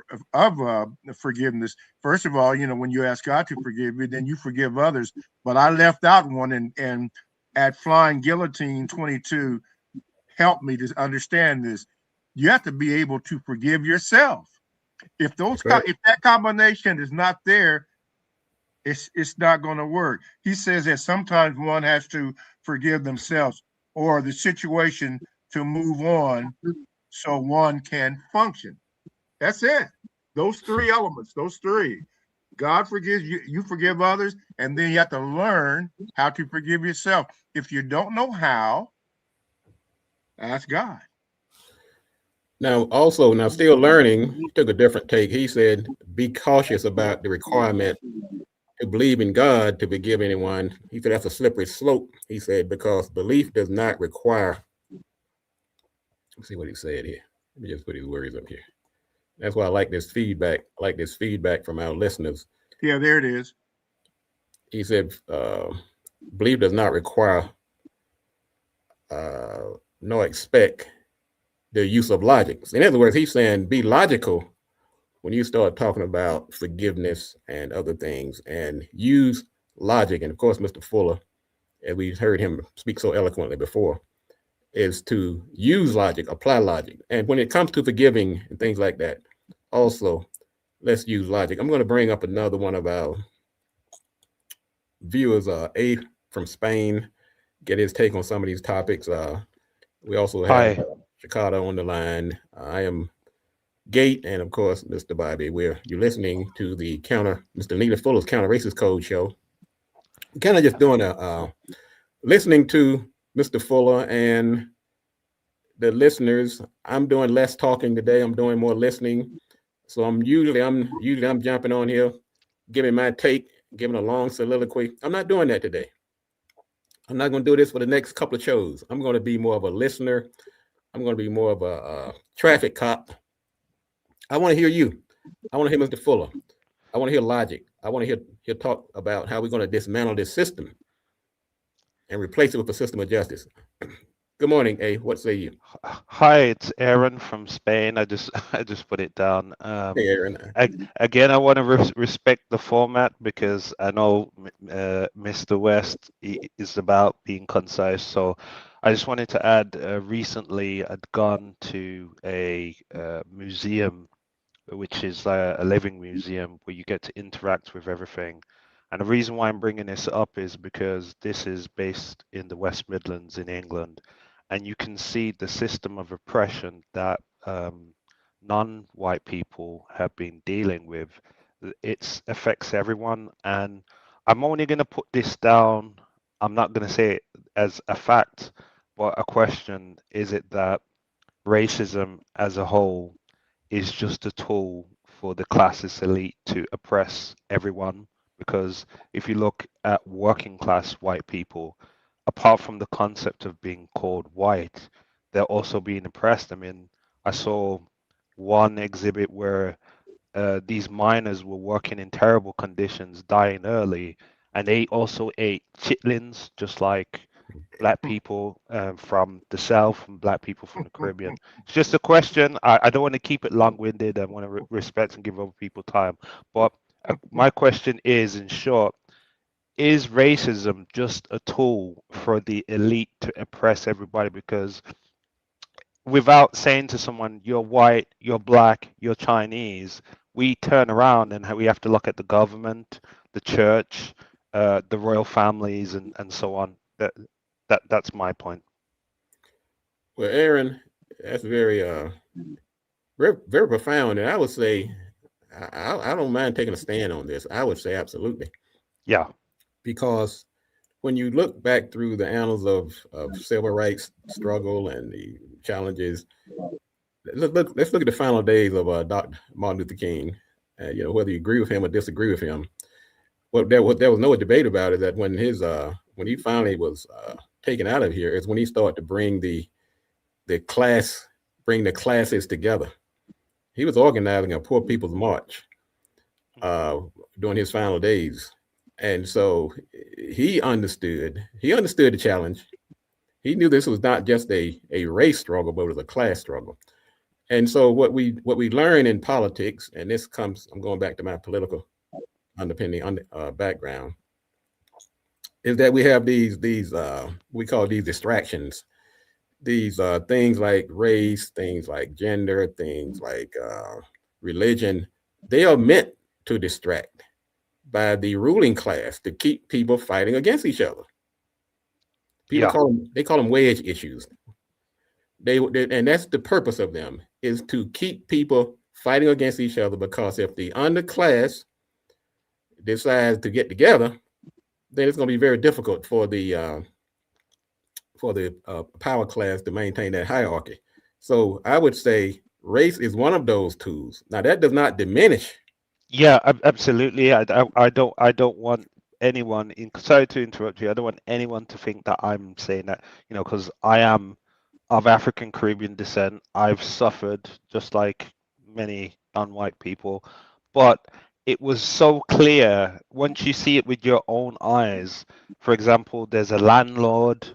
forgiveness. First of all, when you ask God to forgive you, then you forgive others. But I left out one, and at Flying Guillotine 22 helped me to understand this. You have to be able to forgive yourself. If that combination is not there, it's not going to work. He says that sometimes one has to forgive themselves or the situation to move on so one can function. That's it. Those three elements, those three. God forgives you, you forgive others, and then you have to learn how to forgive yourself. If you don't know how, ask God. Now, still learning, he took a different take. He said, be cautious about the requirement to believe in God to forgive anyone. He said that's a slippery slope. He said, because belief does not require. Let's see what he said here. Let me just put his words up here. That's why I like this feedback. I like this feedback from our listeners. Yeah, there it is. He said, belief does not require nor expect the use of logic. In other words, he's saying be logical when you start talking about forgiveness and other things, and use logic. And of course, Mr. Fuller, as we've heard him speak so eloquently before, is to use logic, apply logic. And when it comes to forgiving and things like that, also, let's use logic. I'm going to bring up another one of our viewers, A from Spain, get his take on some of these topics. We also have Chicago on the line. I am Gate, and of course, Mr. Bobby, where you're listening to the Mr. Neely Fuller's Counter Racist Code show. Kind of just doing listening to Mr. Fuller and the listeners. I'm doing less talking today. I'm doing more listening. So I'm usually jumping on here, giving my take, giving a long soliloquy. I'm not doing that today. I'm not going to do this for the next couple of shows. I'm going to be more of a listener. I'm going to be more of a traffic cop. I want to hear you. I want to hear Mr. Fuller. I want to hear logic. I want to hear talk about how we're going to dismantle this system and replace it with a system of justice. Good morning, A. What say you? Hi, it's Aaron from Spain. I just put it down. Hey, Aaron. Again, I want to respect the format because I know Mr. West is about being concise. So I just wanted to add, recently I'd gone to a museum, which is a living museum where you get to interact with everything. And the reason why I'm bringing this up is because this is based in the West Midlands in England. And you can see the system of oppression that non-white people have been dealing with. It affects everyone. And I'm only going to put this down. I'm not going to say it as a fact, but a question. Is it that racism as a whole is just a tool for the classist elite to oppress everyone? Because if you look at working class white people, apart from the concept of being called white, they're also being oppressed. I mean, I saw one exhibit where these miners were working in terrible conditions, dying early, and they also ate chitlins, just like black people from the South and black people from the Caribbean. It's just a question. I don't want to keep it long-winded. I want to respect and give other people time. But my question is, in short, is racism just a tool for the elite to oppress everybody? Because without saying to someone, you're white, you're black, you're Chinese, we turn around and we have to look at the government, the church, the royal families, and so on. That's my point. Well, Aaron, that's very very profound. And I would say, I don't mind taking a stand on this. I would say absolutely. Yeah. Because when you look back through the annals of civil rights struggle and the challenges, let's look at the final days of Dr. Martin Luther King. Whether you agree with him or disagree with him, there was no debate about it, that when his when he finally was taken out of here, is when he started to bring the classes together. He was organizing a Poor People's March uh, during his final days, and so he understood the challenge. He knew this was not just a race struggle, but it was a class struggle. And so what we learn in politics, and this comes, I'm going back to my political underpinning background, is that we have these we call these distractions. These things like race, things like gender, things like religion. They are meant to distract by the ruling class to keep people fighting against each other. People Yeah. call them wedge issues. And that's the purpose of them, is to keep people fighting against each other, because if the underclass decides to get together, then it's going to be very difficult for the power class to maintain that hierarchy. So I would say race is one of those tools. Now that does not diminish. Yeah, absolutely. I don't want anyone in, sorry to interrupt you. I don't want anyone to think that I'm saying that, because I am of African Caribbean descent. I've suffered just like many non-white people, but it was so clear once you see it with your own eyes. For example, there's a landlord,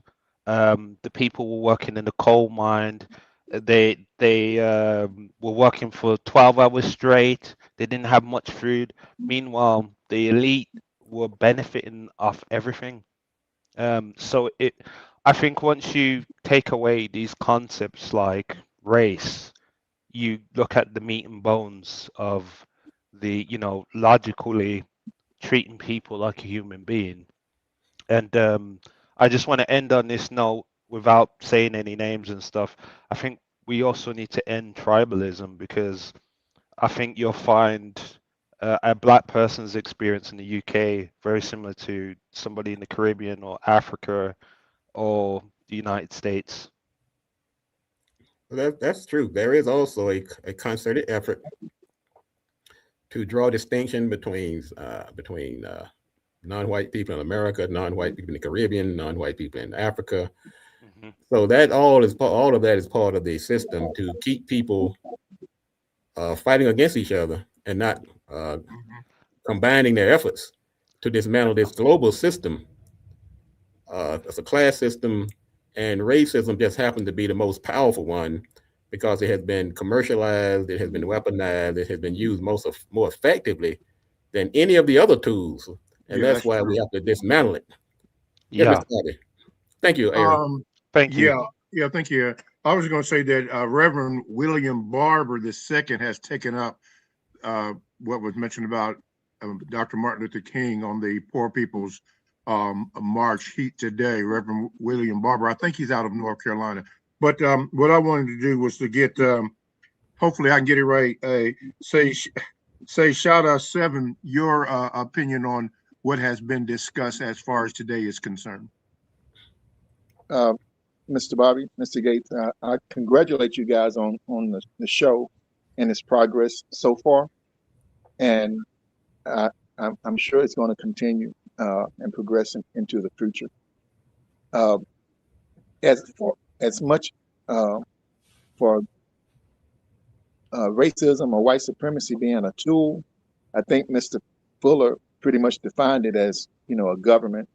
the people were working in the coal mine. They were working for 12 hours straight. They didn't have much food. Meanwhile, the elite were benefiting off everything. So I think once you take away these concepts like race, you look at the meat and bones of the, logically treating people like a human being. And I just want to end on this note without saying any names and stuff. I think we also need to end tribalism, because I think you'll find a black person's experience in the UK very similar to somebody in the Caribbean or Africa or the United States. That's true. There is also a concerted effort to draw distinction between non-white people in America, non-white people in the Caribbean, non-white people in Africa. Mhm. So that all of that is part of the system to keep people fighting against each other and not Mhm. combining their efforts to dismantle this global system. It's a class system, and racism just happens to be the most powerful one, because it has been commercialized, it has been weaponized, it has been used more effectively than any of the other tools, and Yeah, that's that's why we true. have to dismantle it. Yes, Yeah, Mr. Harvey. Thank you, Aaron. Um, thank you. yeah, yeah, thank you. I was going to say that Reverend William Barber II has taken up what was mentioned about Dr. Martin Luther King on the Poor People's March heat today. Reverend William Barber, I think he's out of North Carolina. But what I wanted to do was to get, hopefully I can get it right. Say, shout out 7, your opinion on what has been discussed as far as today is concerned. Uh, Mr. Bobby, Mr. Gates, I congratulate you guys on the show and its progress so far, and I'm sure it's going to continue and progress into the future. As much for racism or white supremacy being a tool, I think Mr. Fuller pretty much defined it as, a government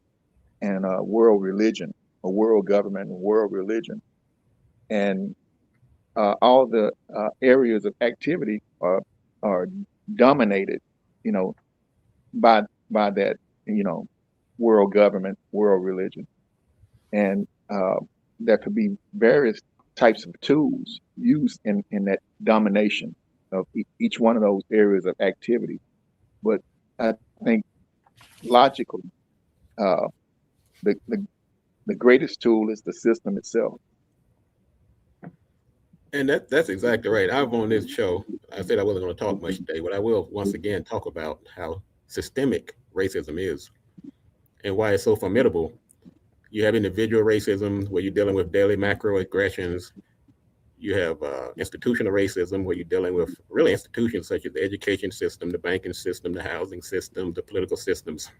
and a world religion, a world government and world religion, and all the areas of activity are dominated, you know, by that, world government, world religion, and there could be various types of tools used in that domination of each one of those areas of activity. But I think logically, uh, the, the the greatest tool is the system itself. And that's exactly right. I've on this show, I said I wasn't going to talk much today, but I will once again talk about how systemic racism is and why it's so formidable. You have individual racism where you're dealing with daily macroaggressions. You have institutional racism where you're dealing with really institutions such as the education system, the banking system, the housing system, the political systems.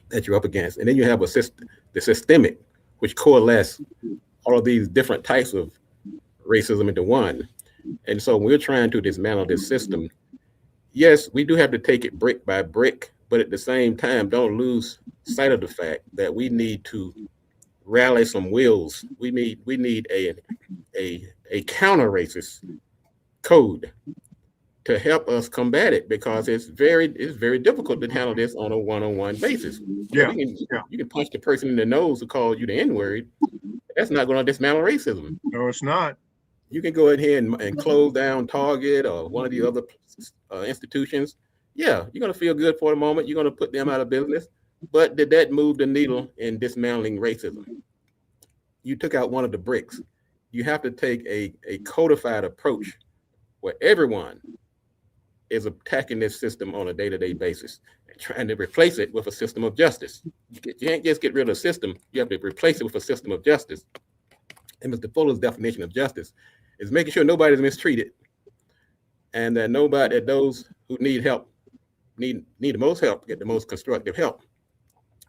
that you're up against. And then you have the systemic, which coalesce all of these different types of racism into one. And so we're trying to dismantle this system. Yes, we do have to take it brick by brick, but at the same time, don't lose sight of the fact that we need to rally some wills. We need a counter racist code to help us combat it, because it's very difficult to handle this on a one-on-one basis. Yeah, You can punch the person in the nose who called you the N-word. That's not going to dismantle racism. no, it's not. You can go ahead and close down Target or one of the other institutions. Yeah, you're going to feel good for a moment. You're going to put them out of business. But did that move the needle in dismantling racism? You took out one of the bricks. You have to take a codified approach where everyone is attacking this system on a day-to-day basis and trying to replace it with a system of justice. You can't just get rid of the system. You have to replace it with a system of justice. And Mr. Fuller's definition of justice is making sure nobody's mistreated, and that those who need help need the most help get the most constructive help.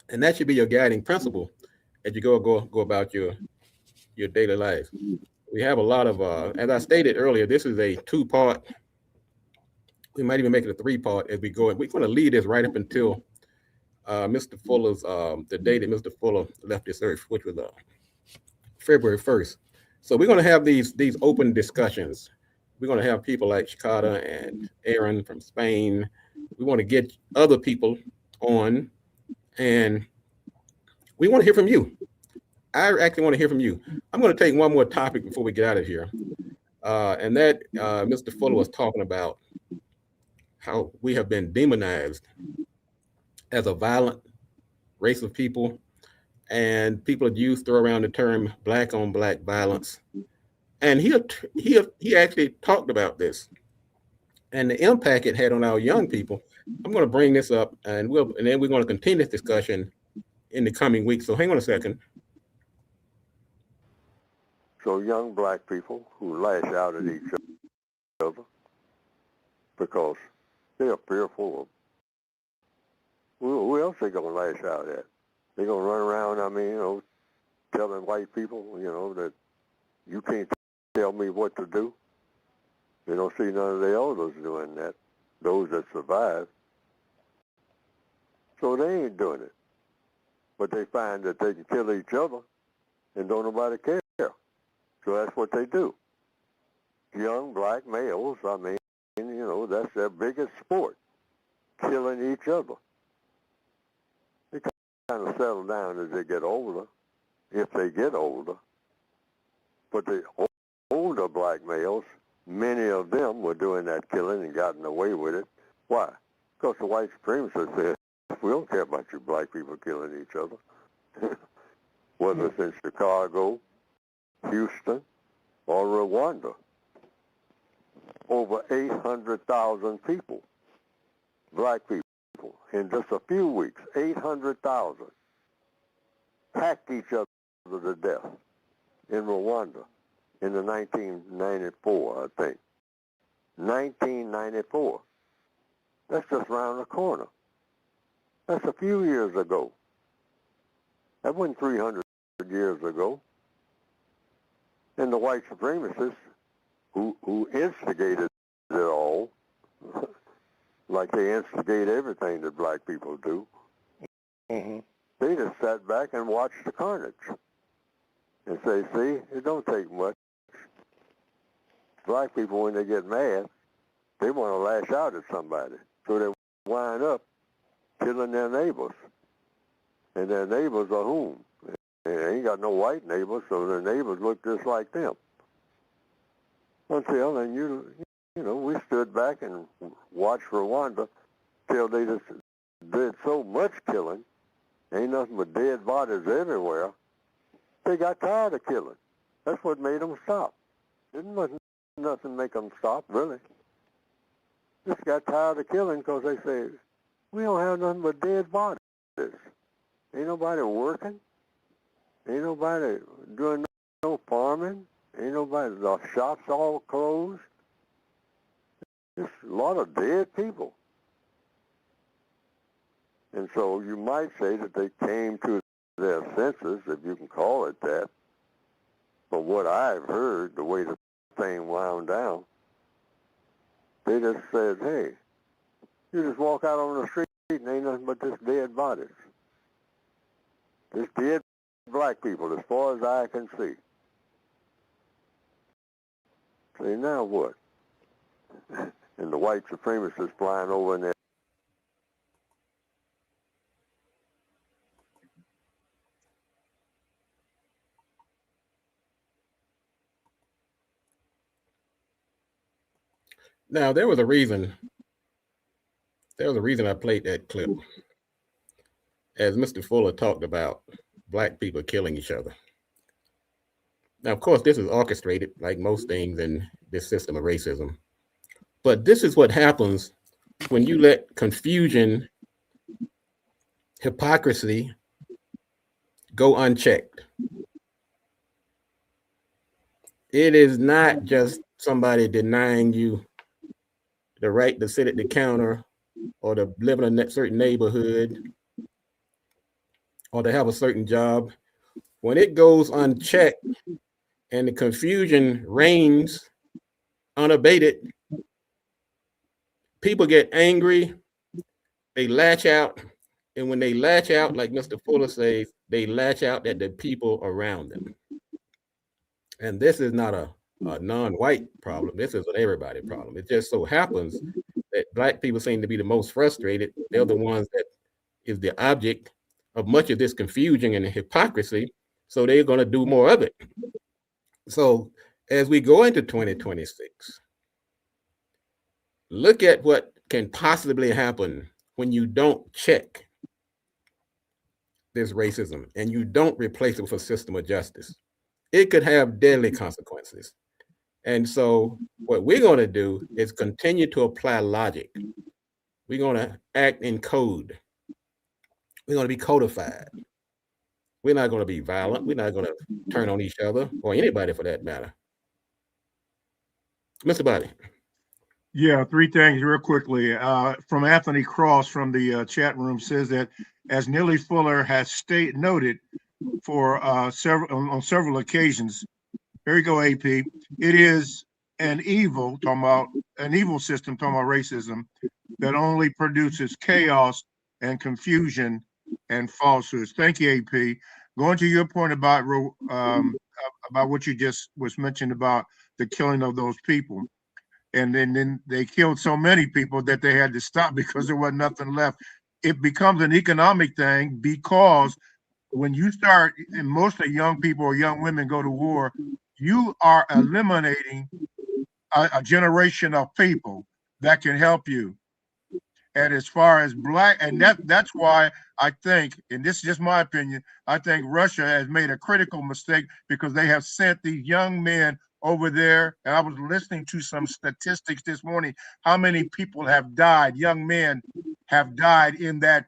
And that should be your guiding principle as you go about your daily life. We have a lot of, as I stated earlier, this is a 2-part. We might even make it a 3-part as we go. And we're going to lead this right up until Mr. Fuller's, the day that Mr. Fuller left this earth, which was February 1st. So we're going to have these open discussions. We're going to have people like Shikata and Aaron from Spain. We want to get other people on, and we want to hear from you. I actually want to hear from you. I'm going to take one more topic before we get out of here. And that Mr. Fuller was talking about how we have been demonized as a violent race of people. And people throw around the term black on black violence. And he actually talked about this and the impact it had on our young people. I'm going to bring this up, and then we're going to continue this discussion in the coming weeks. So hang on a second. So young black people who lash out at each other because they are fearful of who else they going to lash out at. They're going to run around, telling white people, that you can't tell me what to do. They don't see none of the elders doing that, those that survive. So they ain't doing it. But they find that they can kill each other and don't nobody care. So that's what they do. Young black males, that's their biggest sport, killing each other. They kind of settle down as they get older, if they get older. But the older black males, many of them were doing that killing and gotten away with it. Why? Because the white supremacists said, we don't care about you black people killing each other. Whether it's in Chicago, Houston, or Rwanda. Over 800,000 people, black people, in just a few weeks, 800,000, hacked each other to death in Rwanda in the 1994, I think. 1994. That's just around the corner. That's a few years ago. That wasn't 300 years ago. And the white supremacists who instigated it all, like they instigate everything that black people do, they just sat back and watched the carnage and say, see, it don't take much. Black people, when they get mad, they want to lash out at somebody. So they wind up killing their neighbors. And their neighbors are whom? They ain't got no white neighbors, so their neighbors look just like them. Until then, we stood back and watched Rwanda till they just did so much killing. Ain't nothing but dead bodies everywhere. They got tired of killing. That's what made them stop. Didn't nothing make them stop, really. Just got tired of killing because they say, we don't have nothing but dead bodies. Ain't nobody working. Ain't nobody doing no farming. Ain't nobody, the shops all closed. Just a lot of dead people. And so you might say that they came to their senses, if you can call it that. But what I've heard, the way the thing wound down, they just said, hey, you just walk out on the street and ain't nothing but just dead bodies. Just dead black people, as far as I can see. Say, now what? And the white supremacists flying over in there. Now, there was a reason I played that clip. As Mr. Fuller talked about black people killing each other. Now, of course, this is orchestrated like most things in this system of racism. But this is what happens when you let confusion, hypocrisy go unchecked. It is not just somebody denying you the right to sit at the counter or to live in a certain neighborhood or to have a certain job. When it goes unchecked and the confusion reigns unabated, people get angry, they lash out, and when they lash out, like Mr. Fuller says, they lash out at the people around them. And this is not a non-white problem. This is an everybody problem. It just so happens that black people seem to be the most frustrated. They're the ones that is the object of much of this confusion and hypocrisy. So they're going to do more of it. So as we go into 2026, look at what can possibly happen when you don't check this racism and you don't replace it with a system of justice. It could have deadly consequences. And so what we're going to do is continue to apply logic. We're going to act in code. We're going to be codified. We're not going to be violent. We're not going to turn on each other or anybody for that matter. Mr. Bobby. Yeah, three things real quickly. From Anthony Cross from the chat room says that as Neely Fuller has noted for on several occasions, here you go, AP, it is an evil, talking about an evil system, talking about racism, that only produces chaos and confusion and falsehoods. Thank you, AP. Going to your point about what you just was mentioned about the killing of those people. And then they killed so many people that they had to stop because there wasn't nothing left. It becomes an economic thing because when you start, and mostly young people or young women go to war, you are eliminating a generation of people that can help you. And as far as black, and that's why I think, and this is just my opinion, I think Russia has made a critical mistake because they have sent these young men over there. And I was listening to some statistics this morning, how many people have died, young men have died in that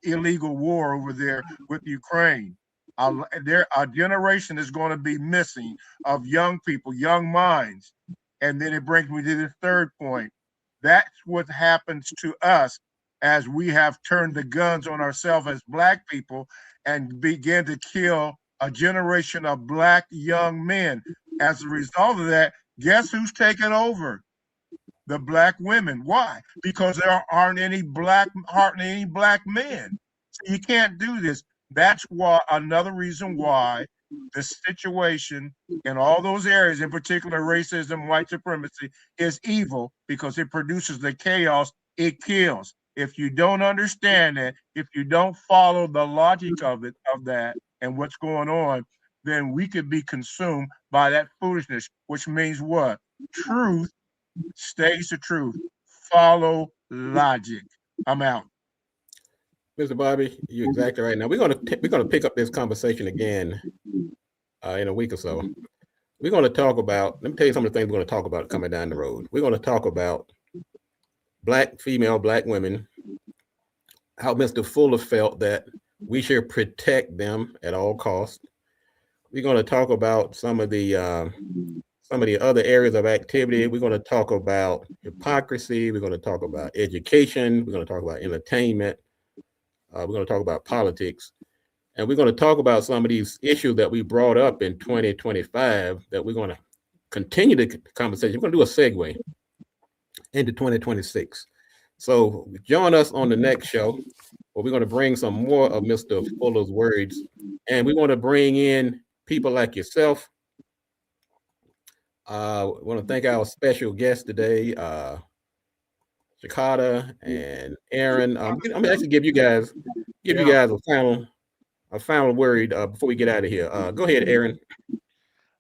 illegal war over there with Ukraine. A generation is going to be missing of young people, young minds. And then it brings me to the third point. That's what happens to us as we have turned the guns on ourselves as black people and begin to kill a generation of black young men. As a result of that, guess who's taking over? The black women. Why? Because there aren't any black men. So you can't do this. That's why another reason why the situation in all those areas, in particular racism, white supremacy, is evil because it produces the chaos it kills. If you don't understand that, if you don't follow the logic of that and what's going on, then we could be consumed by that foolishness, which means what? Truth stays the truth. Follow logic. I'm out. Mr. Bobby, you're exactly right. Now we're gonna pick up this conversation again in a week or so. We're gonna talk about. Let me tell you some of the things we're gonna talk about coming down the road. We're gonna talk about black women, how Mr. Fuller felt that we should protect them at all costs. We're gonna talk about some of the other areas of activity. We're gonna talk about hypocrisy. We're gonna talk about education. We're gonna talk about entertainment. We're going to talk about politics. And we're going to talk about some of these issues that we brought up in 2025 that we're going to continue the conversation. We're going to do a segue into 2026. So join us on the next show where we're going to bring some more of Mr. Fuller's words. And we want to bring in people like yourself. I want to thank our special guest today, Shakata and Aaron. I'm going to actually give you guys a final word before we get out of here. Go ahead, Aaron.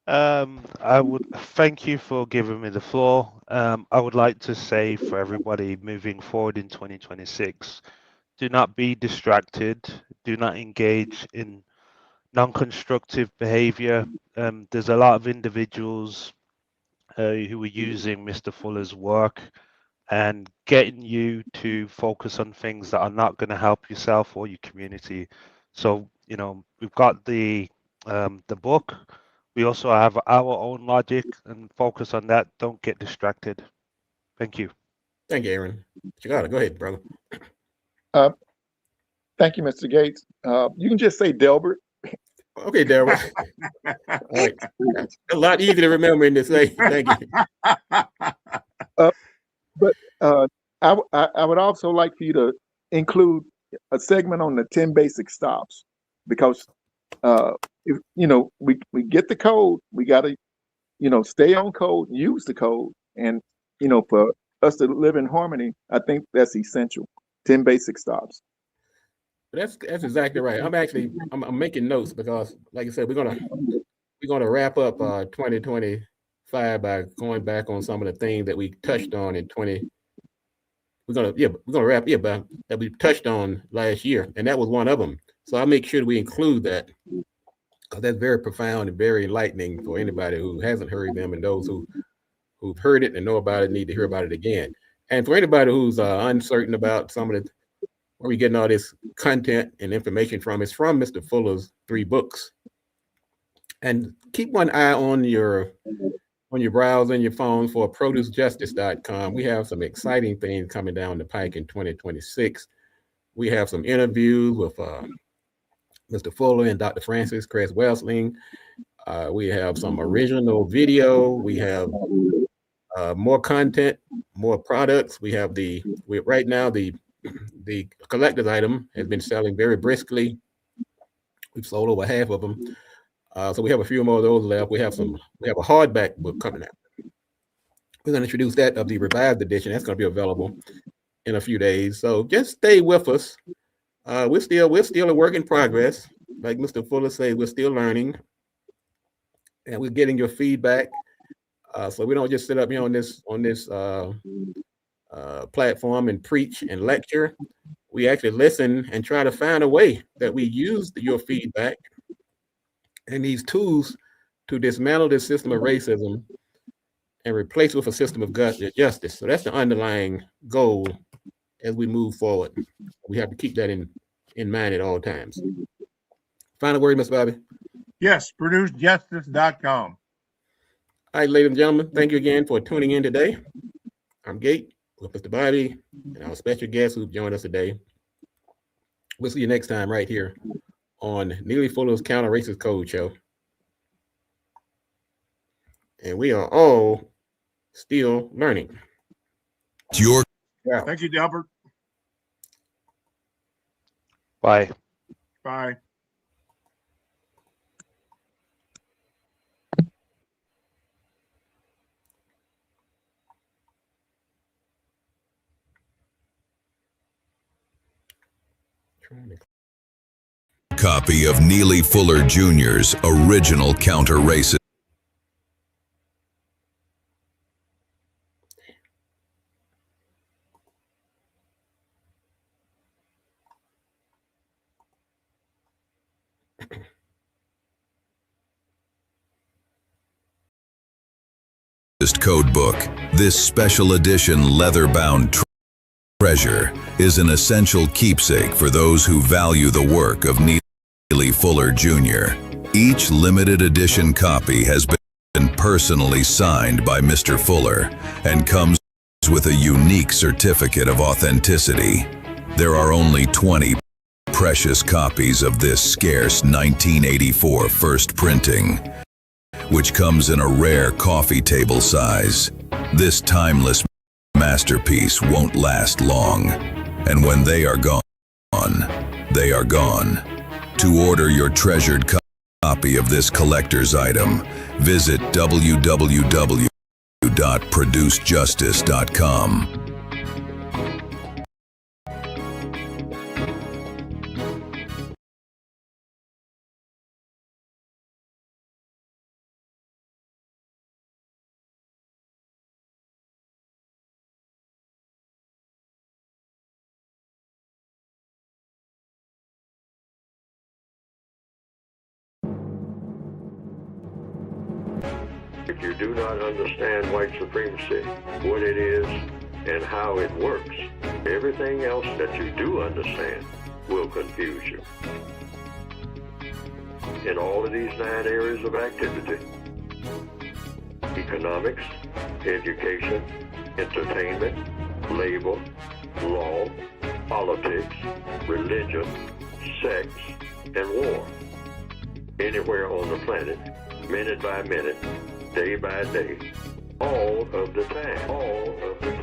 I would thank you for giving me the floor. I would like to say for everybody moving forward in 2026, do not be distracted. Do not engage in non-constructive behavior. There's a lot of individuals who are using Mr. Fuller's work and getting you to focus on things that are not going to help yourself or your community. So, you know, we've got the book. We also have our own logic and focus on that. Don't get distracted. Thank you. Thank you, Aaron. You got it. Go ahead, brother. Thank you, Mr. Gates. You can just say Delbert. Okay, Delbert. All right. A lot easier to remember in this way. Thank you. But I would also like for you to include a segment on the 10 basic stops, because if we get the code, we got to stay on code, use the code, and for us to live in harmony, I think that's essential. 10 basic stops. That's exactly right. I'm making notes because, like I said, we're gonna wrap up 2025 by going back on some of the things that we touched on in 20. We're gonna wrap by that we touched on last year, and that was one of them. So I'll make sure that we include that, because that's very profound and very enlightening for anybody who hasn't heard them, and those who've heard it and know about it need to hear about it again. And for anybody who's uncertain about some of the where we're getting all this content and information from, it's from Mr. Fuller's 3 books. And keep one eye on your browser and your phone for producejustice.com. We have some exciting things coming down the pike in 2026. We have some interviews with Mr. Fuller and Dr. Francis Cress Welsling. We have some original video. We have more content, more products. We have right now the collector's item has been selling very briskly. We've sold over half of them. So we have a few more of those left. We have a hardback book coming out. We're going to introduce that of the revised edition. That's going to be available in a few days. So just stay with us. We're still a work in progress. Like Mr. Fuller said, we're still learning, and we're getting your feedback. So we don't just sit up here on this platform and preach and lecture. We actually listen and try to find a way that we use your feedback and these tools to dismantle this system of racism and replace it with a system of justice. So that's the underlying goal as we move forward. We have to keep that in mind at all times. Final word, Ms. Bobby. Yes, producejustice.com. All right, ladies and gentlemen, thank you again for tuning in today. I'm Gate with Mr. Bobby and our special guest who joined us today. We'll see you next time right here on Neely Fuller's Counter Racist Code Show. And we are all still learning. Thank you, Delbert. Bye. Bye. Copy of Neely Fuller Jr.'s original counter-racist. Code book. This special edition leather-bound treasure is an essential keepsake for those who value the work of Neely Fuller Jr. Each limited edition copy has been personally signed by Mr. Fuller and comes with a unique certificate of authenticity. There are only 20 precious copies of this scarce 1984 first printing, which comes in a rare coffee table size. This timeless masterpiece won't last long, and when they are gone, they are gone. To order your treasured copy of this collector's item, visit www.producejustice.com. If you do not understand white supremacy, what it is, and how it works, everything else that you do understand will confuse you. In all of these 9 areas of activity, economics, education, entertainment, labor, law, politics, religion, sex, and war. Anywhere on the planet, minute by minute, day by day, all of the time, all of the time.